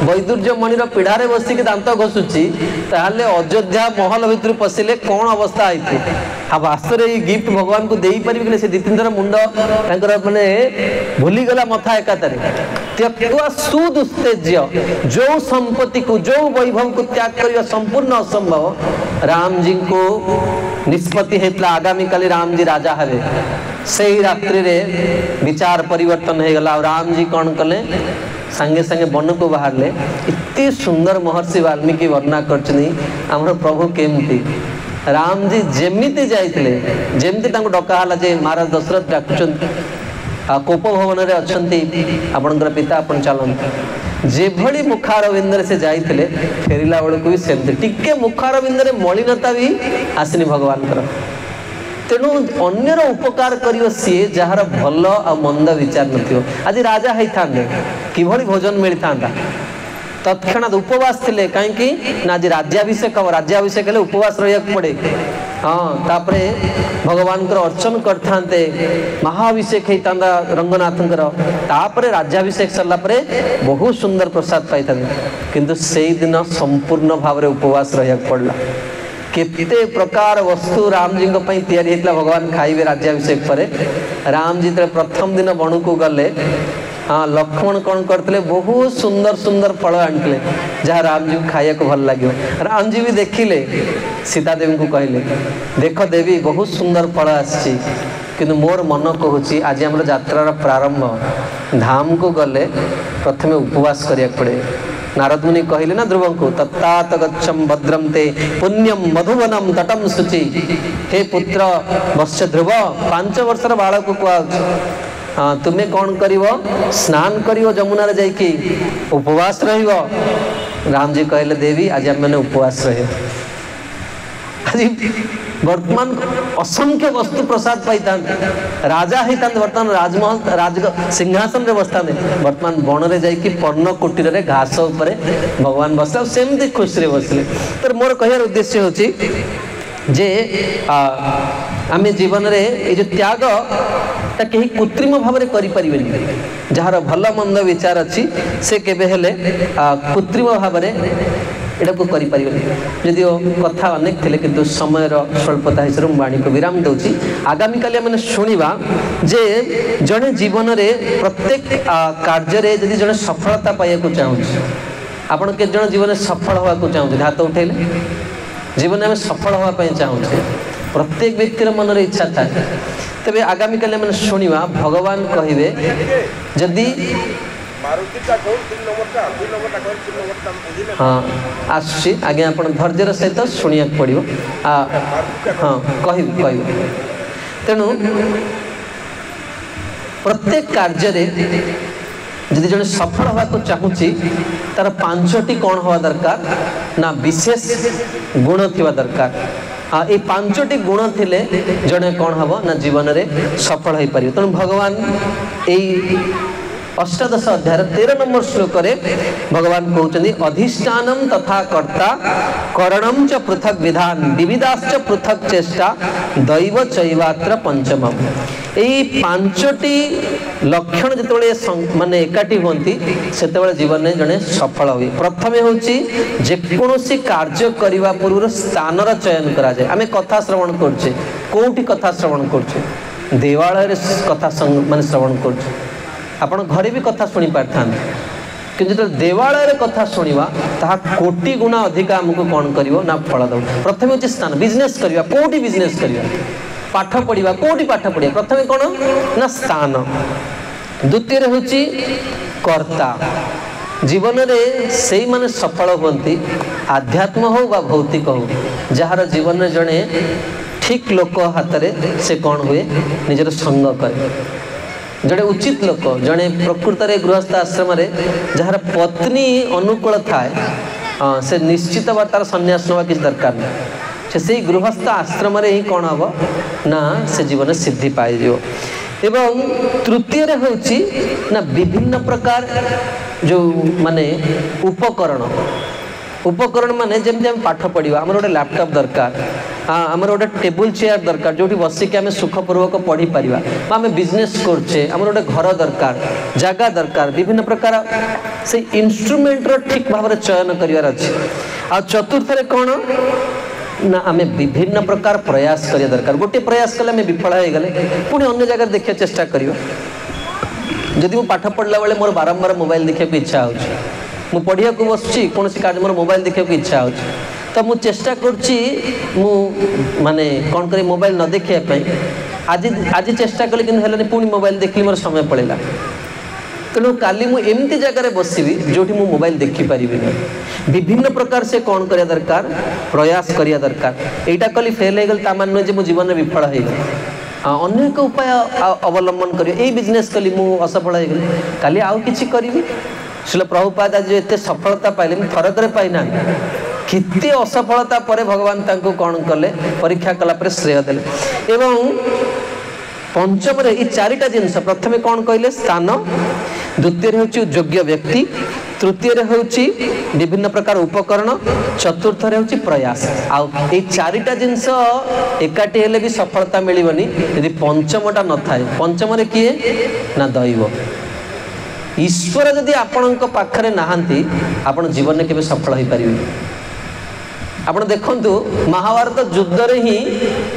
वैदुर्य मणिर पीढ़ा रे बसिक दांत घोषुची ताहले अयोध्या महल भितर पशिले कौन अवस्था आई आ वास्तव में गिफ्ट भगवान को दे पारि कि से 2-3 थर मुंड माने भूलीगला मथा एकातरे त्यक्त्वा सुदुस्तेज्य जो संपत्ति को जो वैभव को त्याग करने संपूर्ण असंभव राम जी को निष्पत्ति हेतला आगामी काली राम जी राजा हवे से ही रात्रि रे विचार परिवर्तन हो गला। राम जी कौन कले संगे संगे वन को बाहर ले इतनी सुंदर महर्षि वाल्मीकि वर्णना करछनी हमर प्रभु केमती राम जी जेमिति जाइतले जेमिति तांको डका हला जे महाराज दशरथ डाकुछन कोप भवन रे अछंती आपनकर पिता आपन चलंत जेभली मुखारविंद से जाइतले फेरिला बेल को भी सेमती टिके मुखारविंद रे मलिनता भी आसनी भगवान कर। तेणु अन्यर उपकार करियो सी जार भल आ मंद विचार नथियो आज राजा होइथांदे किभली भोजन मिली थांदा तत्क्षणात उपवास थिले कहीं ना आज राज्याभिषेक हेले उपवास रहिया पड़े हाँ तापरे भगवान कर अर्चन करथांते महाभिषेक होइतांदा रंगनाथंकर तापरे राज्याभिषेक सरला परे बहुत सुंदर प्रसाद पाइथांते किंतु सेई दिन संपूर्ण भाव रे उपवास रहिया पड़ला। केते प्रकार वस्तु राम जी तैयारी होता भगवान खाइबे राज्याभिषेक पर राम जी प्रथम दिन बणु को गले हाँ लक्ष्मण कौन करते बहुत सुंदर सुंदर फल आनते जहाँ राम जी को खाया को भल लगे राम जी भी देखिले सीता देवी को कहले देख देवी बहुत सुंदर फल आसी किंतु मोर मन कहूँ आज आम यात्रार प्रारंभ धाम को गले प्रथम उपवास करिया पड़े। नारद मुनि कहले ना ध्रुव को तत्तात गच्छम भद्रम ते पुण्यम मधुवनम तटम शुचि हे पुत्र वत्स्य ध्रुव 5 वर्षर बालक को हाँ तुम्हें कौन करिवो स्नान करिवो जमुना रे जाइकी उपवास रहिवो। राम जी कहले देवी आज आम मैंने उपवास रहे आज वर्तमान असंख्य वस्तु प्रसाद पाई राजा होता वर्तमान राजमहल राज सिंहासन रे बसता वर्तमान वन रे जाइकी पर्णकुटीर रे घास उपर भगवान बसला सेमती खुशी रे बसले। तो मोर कहर उद्देश्य होची जे आमे जीवन रे ये जो त्याग ता कहीं कृत्रिम भाव में करि परिबेनी जार भल मंद विचार अच्छी से केबे हेले कृत्रिम भाव में एटा को करि परिबेनी यदिओ कथा अनेक थिले किंतु समय स्वल्पता हिसाब से वाणी को विराम दूची। आगामी काली मैंने शुणा जे जड़े जीवन रे प्रत्येक कार्य रे यदि जड़े सफलता पाइया को चाहूँ आपण के जन जीवन में सफल होगा को चाहूँ हाथ उठेले जीवन में सफल होगा चाहूँ प्रत्येक व्यक्तिर मन रे इच्छा था तेरे आगामी काली मैंने शुणा भगवान कहे जदि हाँ आसुची आज्ञा आप धैर्यर सहित शुणा पड़ो हाँ कह तेणु प्रत्येक कार्य जदि जन सफल होगा को चाहूँगी तार 5टी कौन हवा दरकार ना विशेष गुण थिबा दरकार। ये पांचटी गुण थिले जड़े कौन हम ना जीवन में सफल हो पार। तेणु भगवान यही अष्टादश अध्याय 13 नंबर श्लोक भगवान कहते अधिष्ठानम तथा कर्ता करणम च पृथक विधान विविधाश्च पृथक चेष्टा दैव चैवात्र पंचमम। यही पांचटी लक्षण जिते माने एकाठी होती से जीवन में जड़े सफल हुए। प्रथम हूँ जेकोसी कार्य करने पूर्व स्थान चयन कराए। आम कथा श्रवण करछे कोठी कथा श्रवण करछे देवालय कथा माने श्रवण करछे आपण घरे भी कथा शुणी पारता कि जो देवालय कथा शुणा ता कोटि गुणा अधिक आमको कौन करिवो ना फल दो। प्रथम हूँ स्थान बिजनेस करवा कोठी बिजनेस करवा पाठ पढ़ा कोठी पाठ पढ़ा प्रथम कौन ना स्थान। द्वितीय हूँ कर्ता जीवन में से माने सफल होती आध्यात्म हो बा भौतिक हो जार जीवन में जड़े ठीक लोक हाथ में से कौन हुए निजर संग करे जड़े उचित लोक जड़े प्रकृत गृहस्थ आश्रम जार पत्नी अनुकूल थाए से निश्चित बा तार सन्यास नवा किसी दरकार नहीं से गृहस्थ आश्रम ही कौन हम ना से जीवन सिद्धि पाई। एवं तृतीय हूँ ना विभिन्न प्रकार जो माने उपकरण माने जमी आम पाठ पढ़ा आम गोटे लैपटॉप दरकार आमर गोटे टेबुल चेयर दरकार जो बसिक आम सुखपूर्वक पढ़ी पारिबा आम बिजनेस करछे आमर गोटे घर दरकार जगह दरकार विभिन्न प्रकार से इंस्ट्रूमेंट ठीक भाव में चयन करार अच्छे। आ चतुर्थ कौन ना आम विभिन्न प्रकार प्रयास करिया दरकार। गोटे प्रयास कले आम विफल हो गले पुणी अन्य जगह देखा चेष्टा करियो। जदि मुझे पाठ पढ़ला बेले मोर बारंबार मोबाइल देखा इच्छा हो पढ़िया को बसुची कौन कार्य मोर मोबाइल देखा इच्छा हो तो मुझे चेष्टा करुच्ची माने कौन कर मोबाइल न देखा आज आज चेष्टा कली कि पुणी मोबाइल देखली मोर समय पड़ेगा। तेणु काली मु एमती जगह बसबी जो मु मोबाइल देखिपारि विभिन्न प्रकार से कौन करिया दरकार प्रयास करिया दरकार। एटा कली फेल हो गल मान नुहे जीवन में विफल हो गल अन्य एक उपाय अवलंबन कर बिजनेस कली मु असफल हो गली काली आउ किछि करिवि। श्रील प्रभुपाद आज एते सफलता पाइले थरकरे पाइना किते असफलता परे भगवान तांको कौन कले परीक्षा कला पर श्रेय देले। एवं पंचम ये चारिटा जिनस प्रथम कौन कहले स्थान द्वितीय हूँ योग्य व्यक्ति तृतीय हूँ विभिन्न प्रकार उपकरण चतुर्थ हूँ प्रयास आउ चारिटा जिनस एकाठी हेले भी सफलता मिलबनी यदि पंचमटा न थाए। पंचम किए ना दैव ईश्वर जदि आपण पाखरे नहांती आपण जीवन में केबे सफल हो पारिबे। आप देखु महाभारत युद्ध रे ही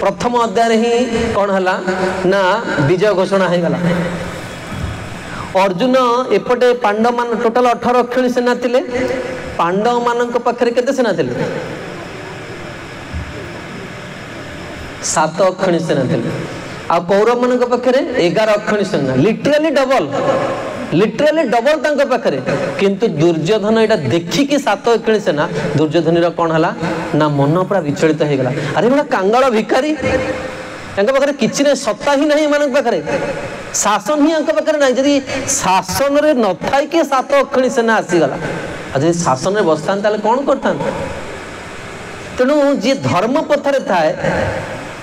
प्रथम अध्याय ही कौन है ना विजय घोषणा हो गला। अर्जुन एपटे पांडव मान टोटाल 18 अक्षणी सेना थिले पांडव मान पाखरे केते सेना थिले 7 अक्षणी सेना थिले आ कौरव मान पाखरे 11 अक्षणी सेना लिटराली डबल तांको पाखरे किंतु दुर्योधन एटा देखिकी 7 अक्षणी सेना दुर्योधन कौन है ना मन पूरा विचलित हो गला। अरे बड़ा कांगाल भिखारी पाखे किसी ना सत्ता ही नहीं मान पाखे शासन ही पाखे ना जदि शासन रे न थाई कि 7 अक्षणी सेना आसीगला जब शासन में बसता कौन करता। तेणु जी धर्म पथरे थाए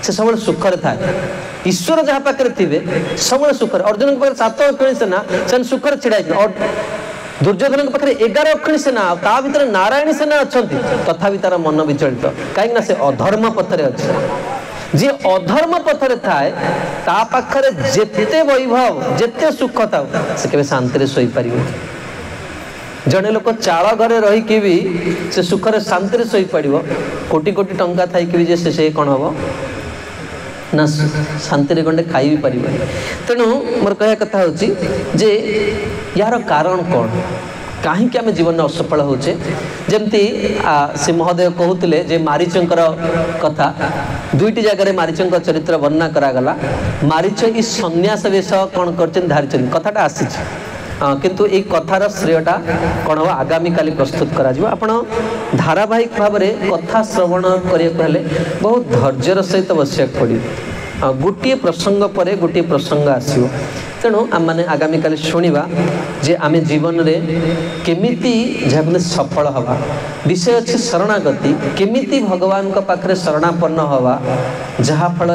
से सब सुखरे थाए ईश्वर जहाँ पाखे थे सब सुखरे। अर्जुन के पाखे 7 अक्षणी सेना से सुखरे छिड़ा और दुर्योधन पाखे 11 अक्षणी सेना ता भीतर नारायणी सेना अच्छा तथापि तार मन विचलित कहीं से अधर्म पथरे अच्छे। जी अधर्म पथरे थाए ता पाखरे जेते वैभव जेते सुख था से केबे शांति शोई पार। जड़े लोक चाल घरे रहीकि भी से सुखरे शांति शोई पार कोटी कोटी टंका थी भी से कौन हम ना शांति गंडे खाई भी पार। तेणु मोर कह कथा हूँ जे यार कारण कौन कहीं आम जीवन में असफल होचे। जमती से महोदय कहते जे मारीचंकर कथा दुईटी जगह मारीचंक चरित्र वर्णना करागला। मारीच ई सन्यास वेश कौन कर धारी कथाटा आसी किंतु ये कथार श्रेयटा कौन हम आगामी काली प्रस्तुत करा आपण धारावाहिक भाव में कथा श्रवण करने बहुत धैर्यर सहित बसिया पड़े गोटे प्रसंग पर गोटे प्रसंग आसो तेणु आम मैंने आगामी काली शुणा जे आम जीवन रे केमिति जहाँ सफल हवा विषय अच्छे शरणागति केमिति भगवान का पाखरे शरणापन्न हवा जहाँ फल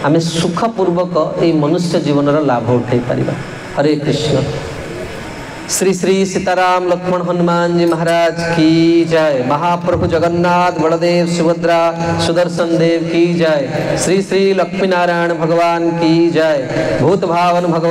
आम सुखपूर्वक ये मनुष्य जीवन लाभ उठे पारिबा। हरे कृष्ण। श्री श्री सीताराम लक्ष्मण हनुमान जी महाराज की जय। महाप्रभु जगन्नाथ बलदेव सुभद्रा सुदर्शन देव की जय। श्री श्री लक्ष्मी नारायण भगवान की जय। भूत भावन भगवान